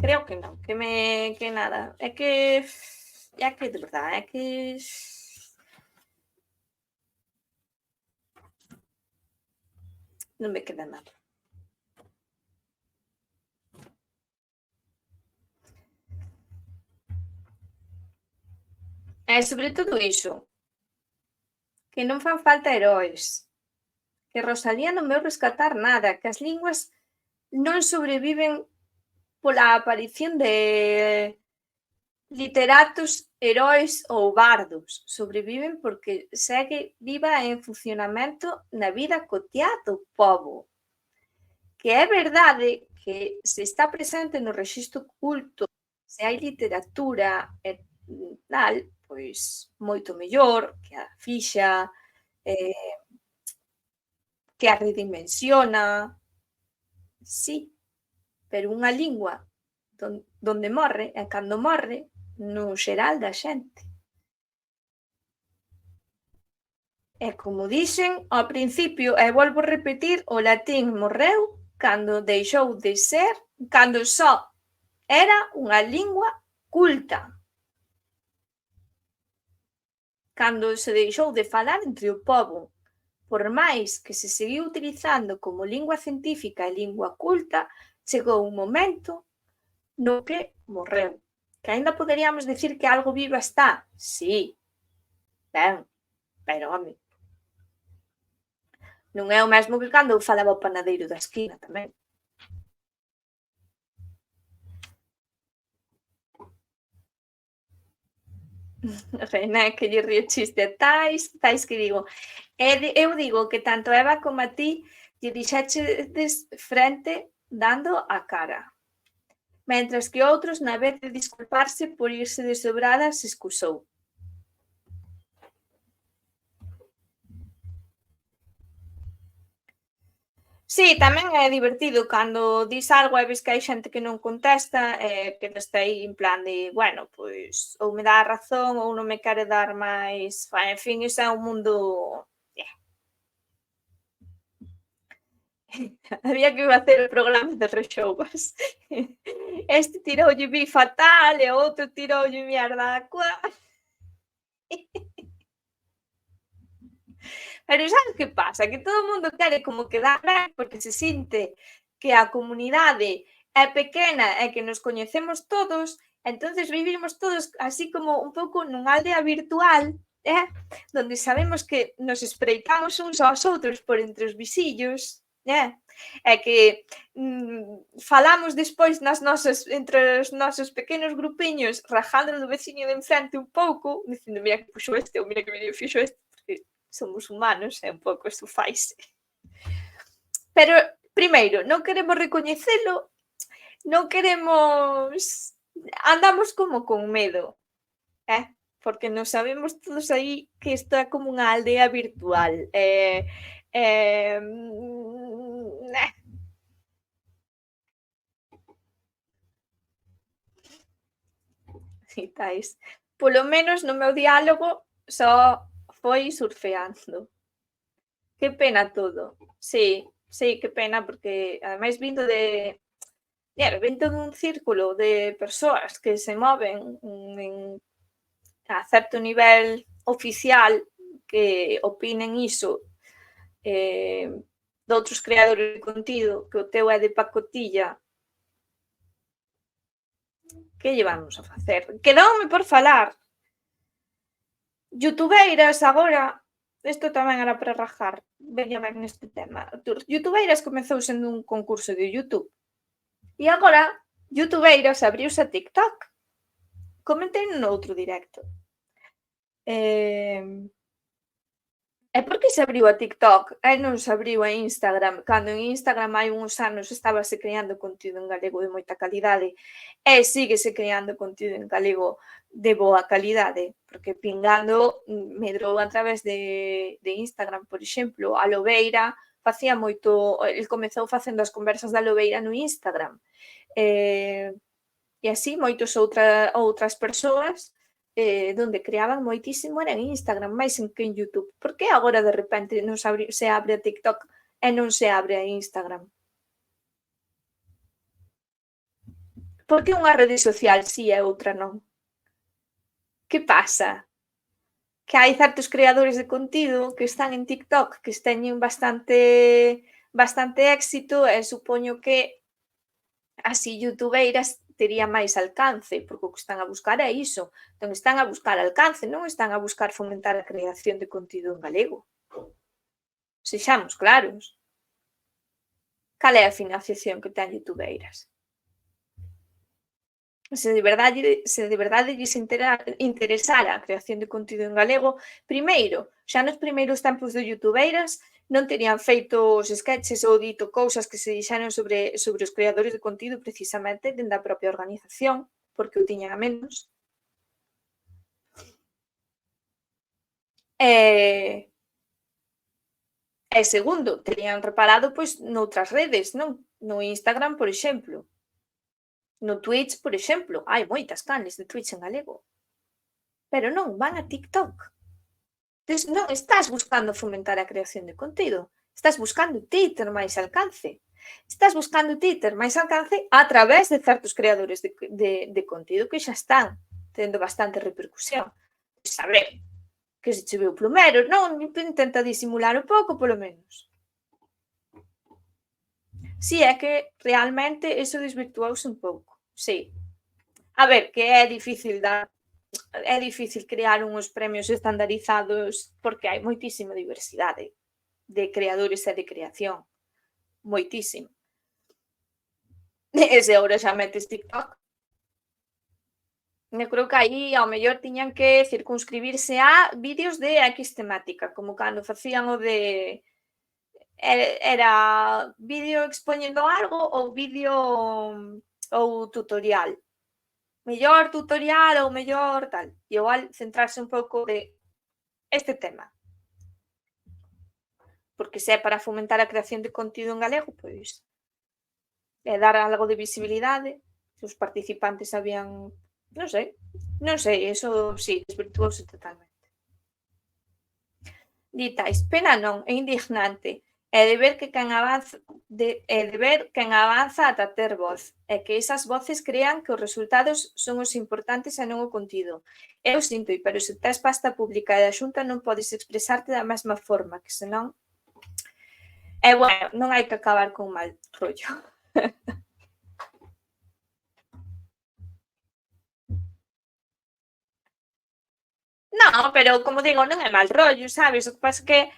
Creo que non, que nada. É que de verdade, é que non me queda nada. E sobre todo iso, que non fan falta heróis, que Rosalía non veu rescatar nada, que as linguas non sobreviven pola aparición de literatos, heróis ou bardos, sobreviven porque segue viva en funcionamento na vida cotiá do pobo. Que é verdade que se está presente no rexistro culto, se hai literatura e tal, pois moito mellor, que a fixa, que a redimensiona, sí, pero unha lingua donde morre e cando morre no xeral da xente. E como dixen ao principio, e volvo a repetir, o latín morreu cando deixou de ser, cando só era unha lingua culta. Cando se deixou de falar entre o pobo, por máis que se seguiu utilizando como lingua científica e lingua culta, chegou un momento no que morreu. Que aínda poderíamos dicir que algo viva está, sí, ben, pero, home, non é o mesmo que cando eu falaba o panadeiro da esquina tamén. Reina, que lle río chiste tais que digo. Eu digo que tanto Eva como a ti lle dixechedes frente dando a cara. Mentras que outros, na vez de disculparse por irse de sobrada, se excusou. Sí, tamén é divertido cando dis algo e ves que hai xente que non contesta e quedaste aí en plan de, bueno, pois ou me dá a razón ou non me quere dar máis, en fin, iso é un mundo. Había que facer o programa de rexoubas. Este tiroulle vi fatal e o outro tiroulle mierda a cua. Pero sabes que pasa? Que todo o mundo quere como quedar ben porque se sinte que a comunidade é pequena e que nos coñecemos todos, entonces vivimos todos así como un pouco nunha aldea virtual, donde sabemos que nos espreitamos uns aos outros por entre os visillos, e que falamos despois entre os nosos pequenos grupiños rajando do veciño de enfrente un pouco, dicindo, mira que puxo este, ou mira que vídeo fixo este, porque somos humanos e un pouco isto faise. Pero, primeiro, non queremos recoñecelo, non queremos... Andamos como con medo, porque nos sabemos todos aí que isto é como unha aldea virtual. Si, tais. Polo menos no meu diálogo só foi surfeando. Que pena todo. Sí, sí, que pena, porque ademais vindo dun círculo de persoas que se moven a certo nivel oficial que opinen iso de outros creadores de contido, que o teu é de pacotilla, que lle vamos a facer? Quedoume por falar. Youtubeiras agora, isto tamén era para rajar, veña ben neste tema. Youtubeiras comezou sendo un concurso de YouTube. E agora, Youtubeiras abriuse a TikTok. Comentei no outro directo. E por que se abriu a TikTok e non se abriu a Instagram, cando en Instagram hai uns anos estábase creando contido en galego de moita calidade e síguese creando contido en galego de boa calidade, porque Pingando medrou a través de Instagram, por exemplo. A Lobeira facía moito, el comezou facendo as conversas da Lobeira no Instagram. E así moitas outras persoas donde creaban moitísimo era en Instagram, máis que en YouTube. Por que agora de repente non se abre a TikTok e non se abre a Instagram? Por que unha rede social si e outra non? Que pasa? Que hai certos creadores de contido que están en TikTok que teñen bastante éxito e supoño que así youtubeiras tería máis alcance, porque o que están a buscar é iso. Entón, están a buscar alcance, non están a buscar fomentar a creación de contido en galego. Sexamos claros. Cal é a financiación que ten youtubeiras? Se de verdade lles interesara a creación de contido en galego, primeiro, xa nos primeiros tempos de youtubeiras, non terían feito os sketches ou dito cousas que se dixeron sobre os creadores de contido precisamente dende a propia organización, porque o tiñan a menos. E segundo, terían reparado pois noutras redes, non? No Instagram, por exemplo. No Twitch, por exemplo, hai moitas canles de Twitch en galego. Pero non, van a TikTok. Entón, non estás buscando fomentar a creación de contido, estás buscando ti ter máis alcance. Estás buscando ti ter máis alcance a través de certos creadores de contido que xa están tendo bastante repercusión. A ver, que se che veu plumero, non? Intenta disimular un pouco, polo menos. Si, é que realmente iso desvirtuouse un pouco, si. A ver, que é difícil crear uns premios estandarizados porque hai moitísima diversidade de creadores e de creación. Moitísimo. E se agora xa metes TikTok, Eu creo que aí ao mellor tiñan que circunscribirse a vídeos de X temática, como cando facían o de era vídeo expoñendo algo ou vídeo ou tutorial. Mellor tutorial ou mellor tal. E igual centrarse un pouco de este tema. Porque se é para fomentar a creación de contido en galego, pois dar algo de visibilidade, se os participantes habían, non sei, eso sí, desvirtuouse totalmente. Ditais, pena non, é indignante, é de ver que quen avanza ata ter voz, e que esas voces crean que os resultados son os importantes e non o contido. Eu sinto, pero se tes pasta pública e da Xunta non podes expresarte da mesma forma, que senón... bueno, non hai que acabar con mal rollo. Non, pero como digo, non é mal rollo, sabes? O que pasa que,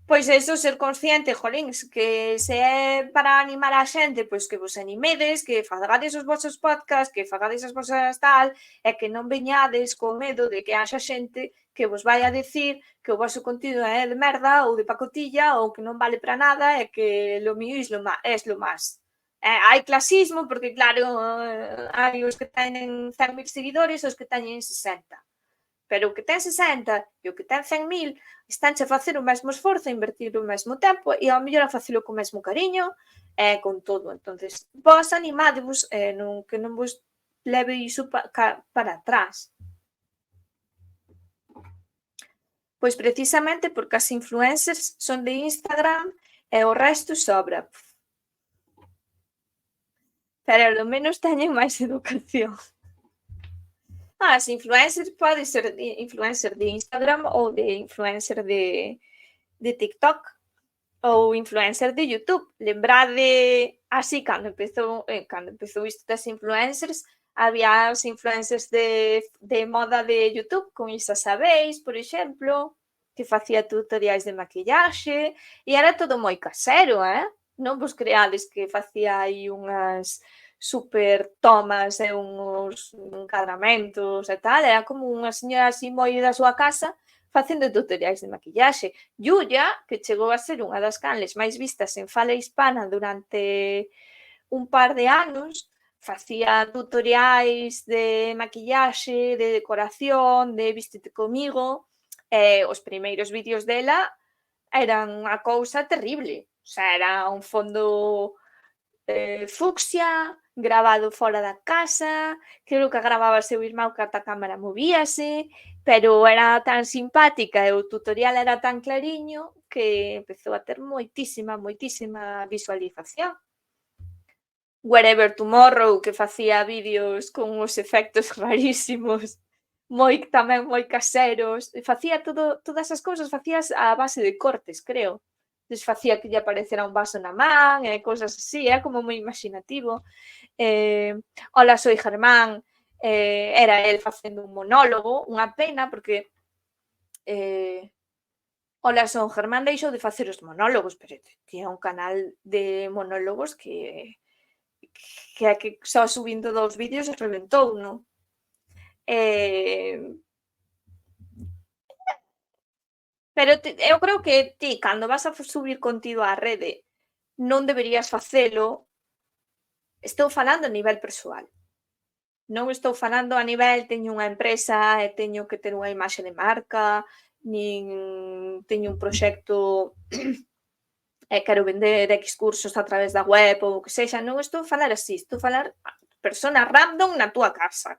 pois eso, ser consciente, jolín, que se é para animar a xente, pois que vos animedes, que fagades os vosos podcast, que fagades as vosas tal, e que non veñades con medo de que haxa xente que vos vai a decir que o vosso contido é de merda ou de pacotilla ou que non vale para nada e que lo mío es lo más. Hai clasismo porque, claro, hai os que teñen 100.000 seguidores e os que teñen 60. Pero o que ten 60 e o que ten 100.000 estánche a facer o mesmo esforzo, a invertir o mesmo tempo e ao mellor a facelo co mesmo cariño e con todo. Entonces, vos animadevos que non vos leve iso para atrás. Pois precisamente porque as influencers son de Instagram e o resto sobra. Pero ao menos teñen máis educación. As influencers pode ser influencer de Instagram ou de influencer de TikTok ou influencer de YouTube. Lembrade así cando empezou isto das influencers, había os influencers de moda de YouTube, con Isa Sabéis, por exemplo, que facía tutoriais de maquillaxe e era todo moi casero, non vos creades que facía aí unhas super tomas e uns encadramentos e tal, era como unha señora así moi da súa casa facendo tutoriais de maquillaxe. Yuya, que chegou a ser unha das canles máis vistas en fala hispana durante un par de anos, facía tutoriais de maquillaxe, de decoración, de vístete comigo, e os primeiros vídeos dela eran unha cousa terrible. O sea, era un fondo fucsia, gravado fora da casa, creo que gravaba seu irmão que ata a cámara movíase, pero era tan simpática e o tutorial era tan clariño que empezou a ter moitísima visualización. Wherever Tomorrow, que facía vídeos con uns efectos rarísimos, tamén moi caseros, facía todas as cousas, facías a base de cortes, creo. Facía que lle aparecera un vaso na man e cousas así, é como moi imaginativo. Hola, soy Germán, era el facendo un monólogo, unha pena porque Hola, son Germán deixou de facer os monólogos, pero tiña un canal de monólogos que só subindo 2 vídeos e reventou, non? Pero eu creo que ti, cando vas a subir contido á rede, non deberías facelo. Estou falando a nivel persoal. Non estou falando a nivel teño unha empresa e teño que ter unha imaxe de marca, nin teño un proxecto e quero vender X cursos a través da web ou o que sexa. Non estou a falar así, estou a falar persona random na túa casa.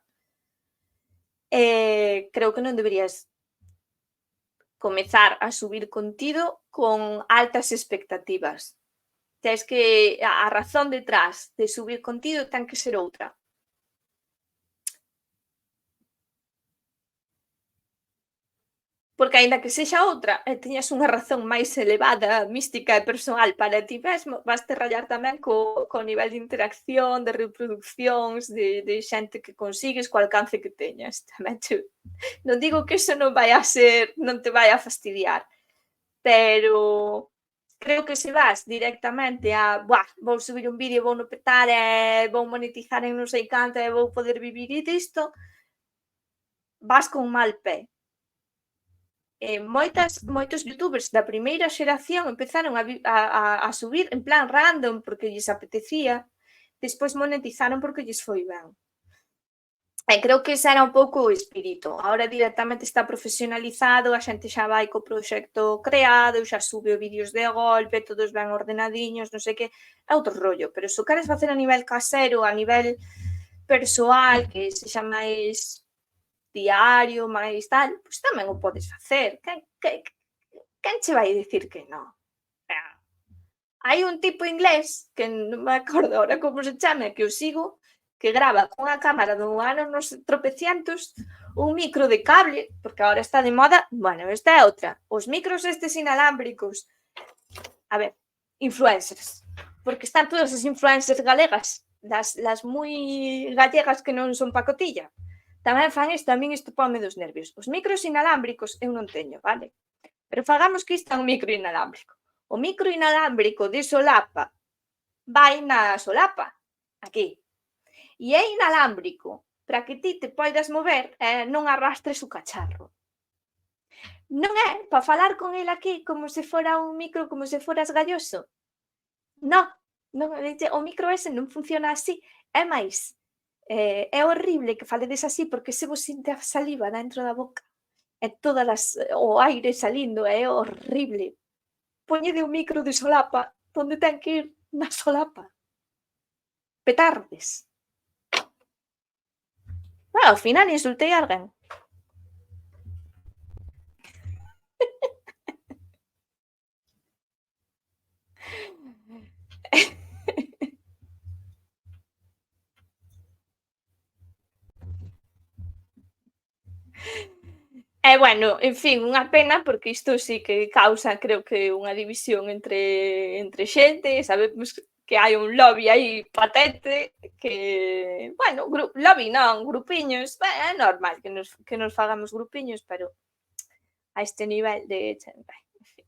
Creo que non deberías comezar a subir contido con altas expectativas. Tes que a razón detrás de subir contido ten que ser outra. Porque aínda que sexa outra e teñas unha razón máis elevada, mística e persoal para ti mesmo, vas te rallar tamén co nivel de interacción, de reproduccións, de xente que consigues, co alcance que teñas. Tamén non digo que iso non te vai a fastidiar, pero creo que se vas directamente a vou subir un vídeo, vou no petar e vou monetizar en non sei canto e vou poder vivir disto, vas con mal pé. Moitos youtubers da primeira xeración empezaron a subir en plan random porque lles apetecía, despois monetizaron porque lles foi ben. E creo que ese era un pouco o espírito. Ahora directamente está profesionalizado, a xente xa vai co proxecto creado, xa sube vídeos de golpe, todos ben ordenadiños, non sei que, é outro rollo. Pero se o queres facer a nivel casero, a nivel persoal, que sexa máis diario, máis tal, pois tamén o podes facer. Quen che vai dicir que non? Hai un tipo inglés, que non me acordo ahora como se chama, que o sigo, que grava cunha cámara do ano nos tropecientos, un micro de cable, porque agora está de moda, bueno, esta é outra, os micros estes inalámbricos, a ver, influencers, porque están todas as influencers galegas, las moi gallegas que non son pacotilla, tamén fan isto, a min isto pome dos nervios. Os micros inalámbricos eu non teño, vale? Pero fagamos que isto é un micro inalámbrico. O micro inalámbrico de solapa vai na solapa, aquí. E é inalámbrico para que ti te poidas mover e non arrastres o cacharro. Non é para falar con ele aquí como se fora un micro, como se foras galloso. Non, o micro ese non funciona así. É máis, é horrible que faledes así porque se vos sinte a saliva dentro da boca e o aire salindo, é horrible. Poñede o micro de solapa onde ten que ir na solapa. Petardes. Ao final insultei a alguén. E bueno, en fin, unha pena porque isto sí que causa, creo que unha división entre xente, sabemos que hai un lobby aí patente que, bueno, lobby non, grupiños, é normal que nos fagamos grupiños, pero a este nivel de, en fin.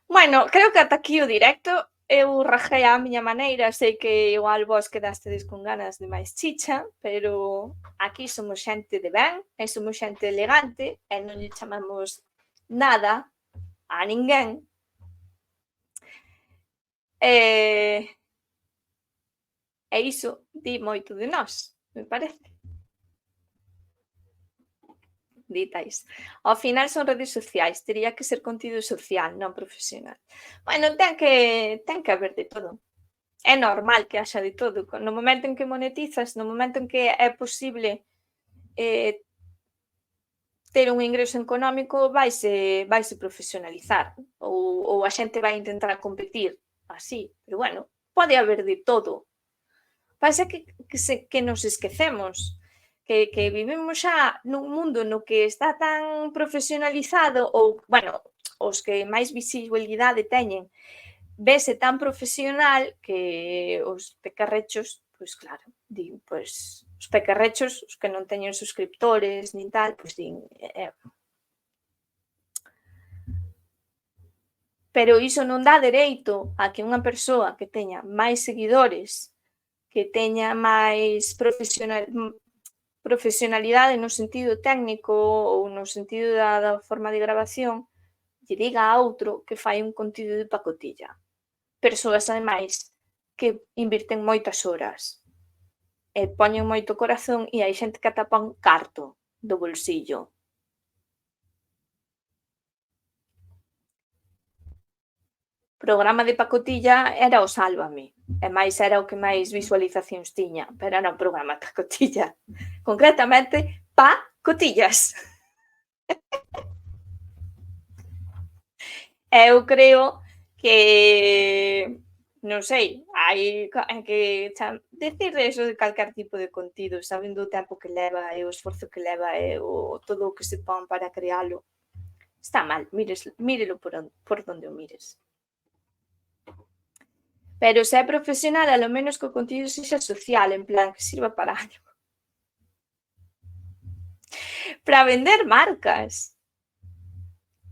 Bueno, creo que ata aquí o directo. Eu rajei á miña maneira, sei que igual vos quedastedes con ganas de máis chicha, pero aquí somos xente de ben, e somos xente elegante, e non lle chamamos nada a ninguén. E iso di moito de nós, me parece. Ditais. Ao final son redes sociais, tería que ser contido social, non profesional. Bueno, ten que haber de todo. É normal que haxa de todo. No momento en que monetizas, no momento en que é posible ter un ingreso económico, vaise profesionalizar ou a xente vai intentar competir así. Pero bueno, pode haber de todo. Pasa que nos esquecemos que vivimos xa nun mundo no que está tan profesionalizado ou, bueno, os que máis visibilidade teñen, vese tan profesional que os pecarrechos, pois claro, din, pois os pecarrechos, os que non teñen suscriptores nin tal, pois din, pero iso non dá dereito a que unha persoa que teña máis seguidores, que teña máis profesionalidade no sentido técnico ou no sentido da forma de grabación, lle diga a outro que fai un contido de pacotilla. Persoas, ademais, que invirten moitas horas e poñen moito corazón e hai xente que ata pon carto do bolsillo. Programa de pacotilla era o Sálvame, e máis era o que máis visualizacións tiña, pero era un programa de pacotilla. Concretamente, pacotillas. Eu creo que, non sei, hai que decir eso de calquer tipo de contido, sabendo o tempo que leva e o esforzo que leva e todo o que se pon para crealo. Está mal, mírelo por donde o mires. Pero se é profesional, a lo menos que o contido sexa social, en plan, que sirva para algo. Para vender marcas.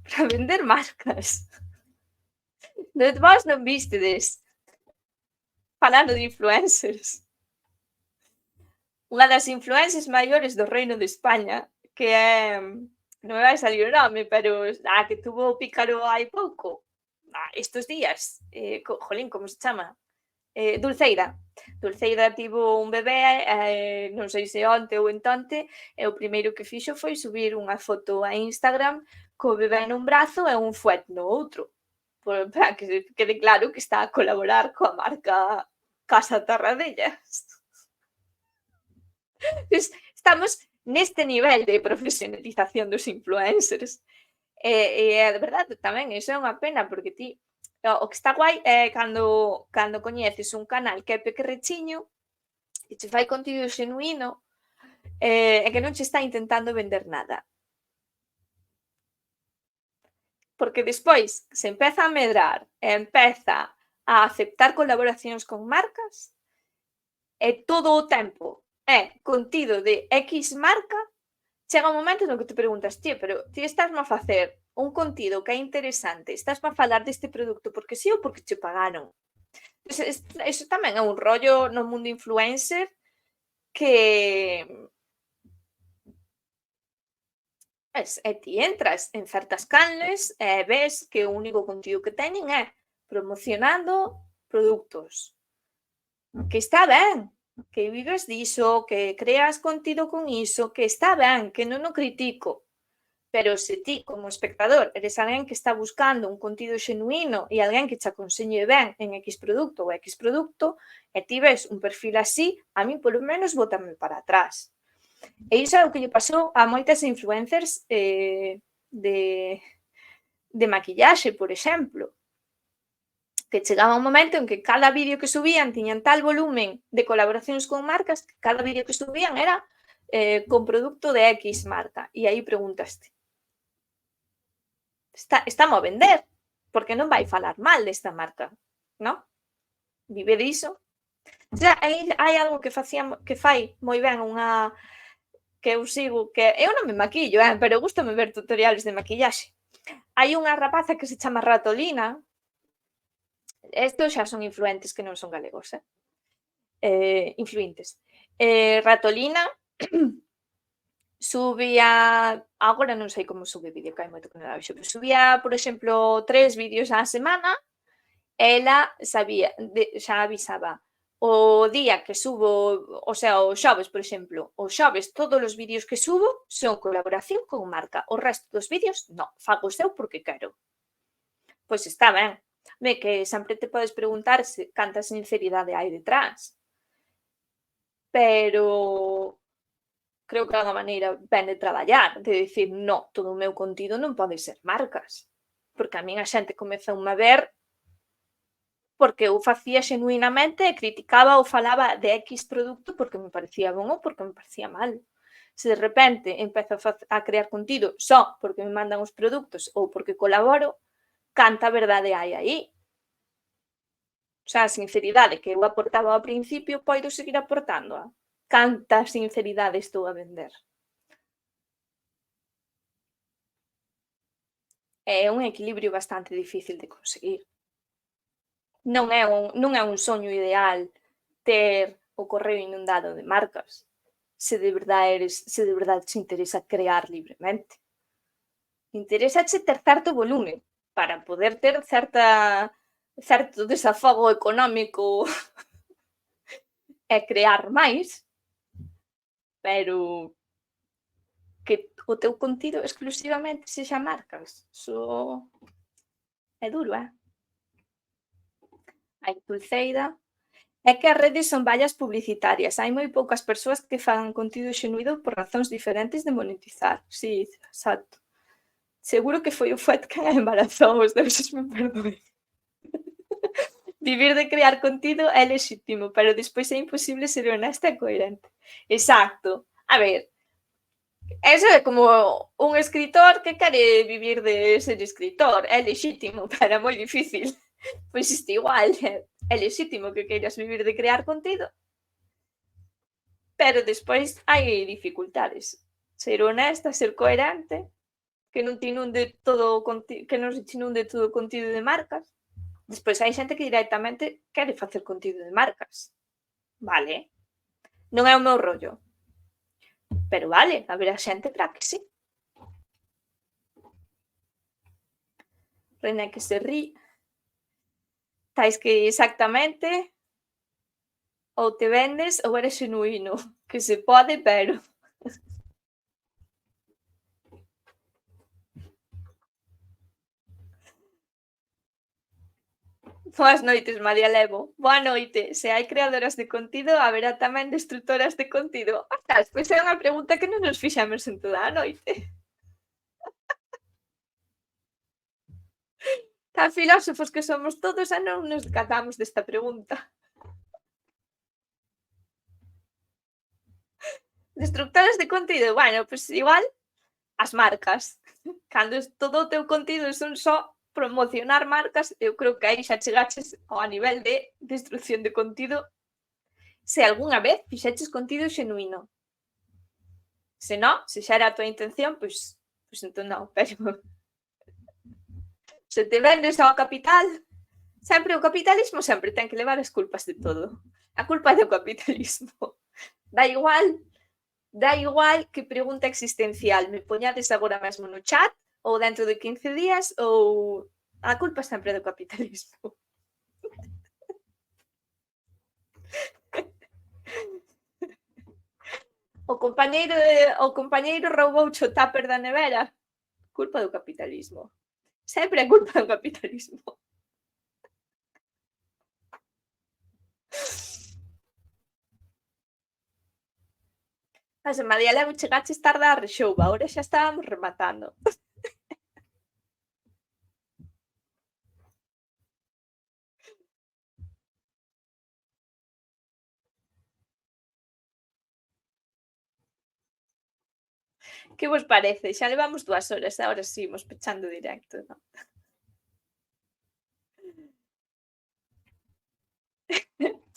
Para vender marcas. Vos non vistedes. Falando de influencers. unha das influencers maiores do Reino de España, que é, non me vai salir o nome, pero a que tuvo o Pícaro hai pouco, estes días, jolín, como se chama? Dulceida. Dulceida tivo un bebé, non sei se onte ou entonte, e o primeiro que fixo foi subir unha foto a Instagram co bebé nun brazo e un fuet no outro, para que quede claro que está a colaborar coa marca Casa Tarradellas. Estamos neste nivel de profesionalización dos influencers. E de verdade tamén, iso é unha pena, porque ti, o que está guai é cando coñeces un canal que é pequerrechiño e che fai contido xenuíno e que non che está intentando vender nada. Porque despois se empeza a medrar e empeza a aceptar colaboracións con marcas e todo o tempo é contido de X marca, chega un momento no que te preguntas, tío, pero ti estásme a facer un contido que é interesante, estásme a falar deste produto porque sí ou porque che pagaron. Eso tamén é un rollo no mundo influencer que e ti entras en certas canles e ves que o único contido que teñen é promocionando produtos. Que está ben, que vives diso, que creas contido con iso, que está ben, que non o critico. Pero se ti, como espectador, eres alguén que está buscando un contido xenuíno e alguén que che aconseñe ben en X produto ou X produto, e ti ves un perfil así, a mí polo menos bótame para atrás. E iso é o que lle pasou a moitas influencers de maquillaxe, por exemplo, que chegaba un momento en que cada vídeo que subían tiñan tal volumen de colaboracións con marcas que cada vídeo que subían era con produto de X marca. E aí preguntaste, estamos a vender, porque non vai falar mal desta marca, non? Vive diso. Xa, hai algo que fai moi ben unha que eu sigo, que eu non me maquillo, pero gústame ver tutoriales de maquillaxe. Hai unha rapaza que se chama Ratolina. Estos xa son influentes que non son galegos, influentes. Ratolina subía, agora non sei como sube vídeo, que hai moito que non la vexo, pero subía, por exemplo, 3 vídeos á semana, ela sabía, xa avisaba, o día que subo, o sea, o xoves, por exemplo, o xoves todos os vídeos que subo son colaboración con marca, o resto dos vídeos non, fago eu porque quero. Pois está ben. Ve que sempre te podes preguntar canta sinceridade hai detrás. Pero creo que é unha maneira ben de traballar, de dicir, no, todo o meu contido non pode ser marcas. Porque a min a xente comezoume a ver porque eu facía xenuinamente e criticaba ou falaba de X produto porque me parecía bon ou porque me parecía mal. Se de repente empezo a crear contido só porque me mandan os produtos ou porque colaboro, canta verdade hai aí. O sea, a sinceridade que eu aportaba ao principio, podo seguir aportándoa. Canta sinceridade estou a vender. É un equilibrio bastante difícil de conseguir. Non é un soño ideal ter o correo inundado de marcas, se de verdade te interesa crear libremente. Interésache ter certo volumen para poder ter certo desafogo económico e crear máis, pero que o teu contido exclusivamente sexa marcas, iso é duro, Hai Dulceida. É que as redes son vallas publicitarias, hai moi poucas persoas que fagan contido xenuído por razóns diferentes de monetizar. Sí, exacto. Seguro que foi o fuet que a embarazou, os deuses me perdoen. Vivir de crear contido é lexítimo, pero despois é imposible ser honesta e coherente. Exacto. A ver, eso é como un escritor que quere vivir de ser escritor. É lexítimo, pero é moi difícil. Pois isto igual, é lexítimo que queiras vivir de crear contido, pero despois hai dificultades. Ser honesta, ser coherente, que non te inunde todo o contido de marcas. Despois hai xente que directamente quere facer contido de marcas. Vale. Non é o meu rollo. Pero vale, haberá xente para que sí. René que se rí. Tais que exactamente ou te vendes ou eres xenuíno, que se pode, pero... Boas noites, María Levo. Boa noite. Se hai creadoras de contido, haberá tamén destructoras de contido. Ostras, pois é unha pregunta que non nos fixemos en toda a noite. Tan filósofos que somos todos e non nos catamos desta pregunta. Destructoras de contido, bueno, pois igual as marcas. Cando todo o teu contido son só promocionar marcas, eu creo que aí xa chegaches ao nivel de destrucción de contido se algunha vez fixeches contido xenuíno. Se non, se xa era a tua intención, pois entón non, pero se te vendes ao capital, sempre o capitalismo sempre ten que levar as culpas de todo. A culpa é do capitalismo. Da igual que pregunta existencial me poñades agora mesmo no chat ou dentro de 15 días ou a culpa sempre é do capitalismo. O compañeiro roubou o tupper da nevera. Culpa do capitalismo. Sempre é culpa do capitalismo. Mas en María Levo chegaches tarde á rexouba, agora xa estábamos rematando. Que vos parece? Xa levamos 2 horas, agora sí, imos pechando directo, non?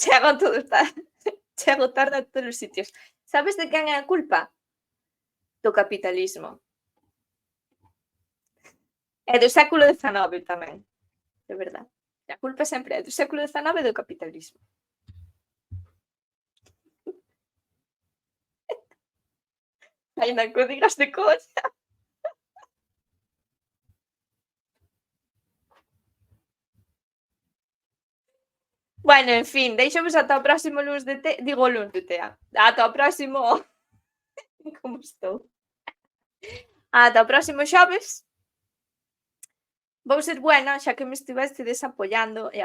Chego tarde a todos os sitios. Sabes de quen é a culpa? Do capitalismo. E do século XIX tamén, de verdade. A culpa sempre é do século XIX e do capitalismo. Ainda que o digas de coña. Bueno, en fin, deixamos ata o próximo luns de tea. Digo luns de tea. Ata o próximo... Como estou? Ata o próximo xoves. Vou ser buena, xa que me estivestedes apoiando e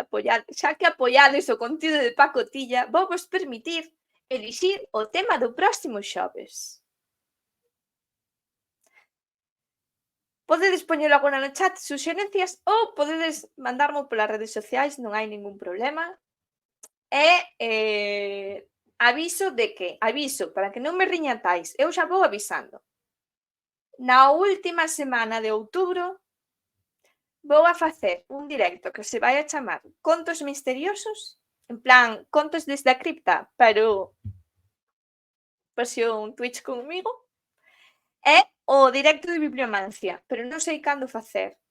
xa que apoiades o contido de pacotilla, vou vos permitir elixir o tema do próximo xoves. Podedes poñelo agora no chat suxerencias ou podedes mandarmo polas redes sociais, non hai ningún problema. E aviso para que non me riñatais, eu xa vou avisando. Na última semana de outubro vou a facer un directo que se vai a chamar Contos Misteriosos, en plan, contos desde a cripta, pero versión Twitch comigo, e o directo de bibliomancia, pero non sei cando facer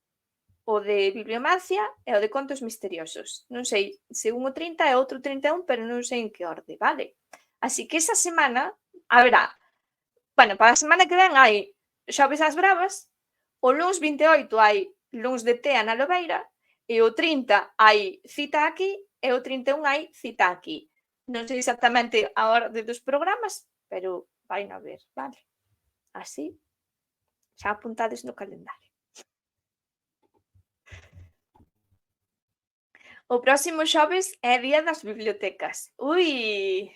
o de bibliomancia e o de contos misteriosos. Non sei se un o 30 e outro 31, pero non sei en que orde, vale? Así que esa semana haberá, bueno, para a semana que ven hai Xoves ás Bravas, o luns 28 hai luns de tea na Lobeira e o 30 hai cita aquí e o 31 hai cita aquí. Non sei exactamente a orde dos programas, pero vai a ver, vale? Así, xa apuntades no calendario. O próximo xoves é día das bibliotecas. Ui!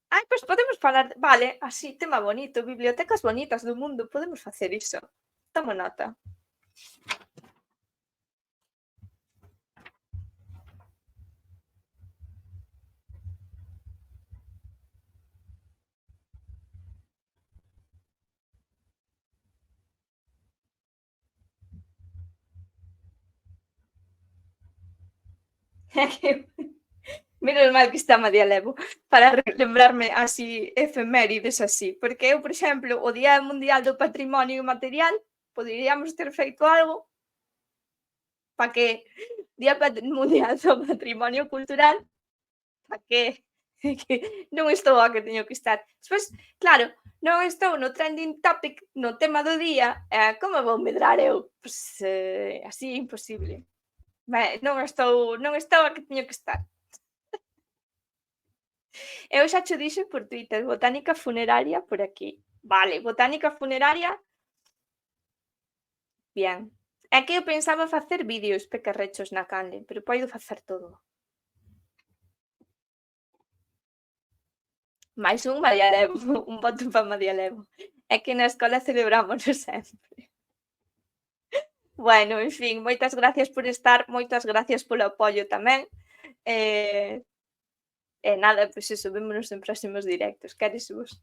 Ai, pois podemos falar, vale, así, tema bonito, bibliotecas bonitas do mundo, podemos facer iso. Tomo nota. Menos mal que está María Levo para lembrarme así efemérides así, porque eu, por exemplo, o Día Mundial do Patrimonio Material poderíamos ter feito algo para que Día Mundial do Patrimonio Cultural para que non estou a que teño que estar. Despois, claro, Non estou no trending topic, no tema do día, como vou medrar eu? Pois así imposible. Non estou a que teño que estar. Eu xa cho dixo por Twitter, botánica funeraria por aquí. Vale, botánica funeraria, bien. É que eu pensaba facer vídeos pecarrechos na canle, pero podo facer todo. Mais un María Levo, un voto para María Levo. É que na escola celebrámonos sempre. Bueno, en fin, moitas gracias por estar, moitas gracias polo apoio tamén. E nada, pois iso, vémonos en próximos directos. Queres vos?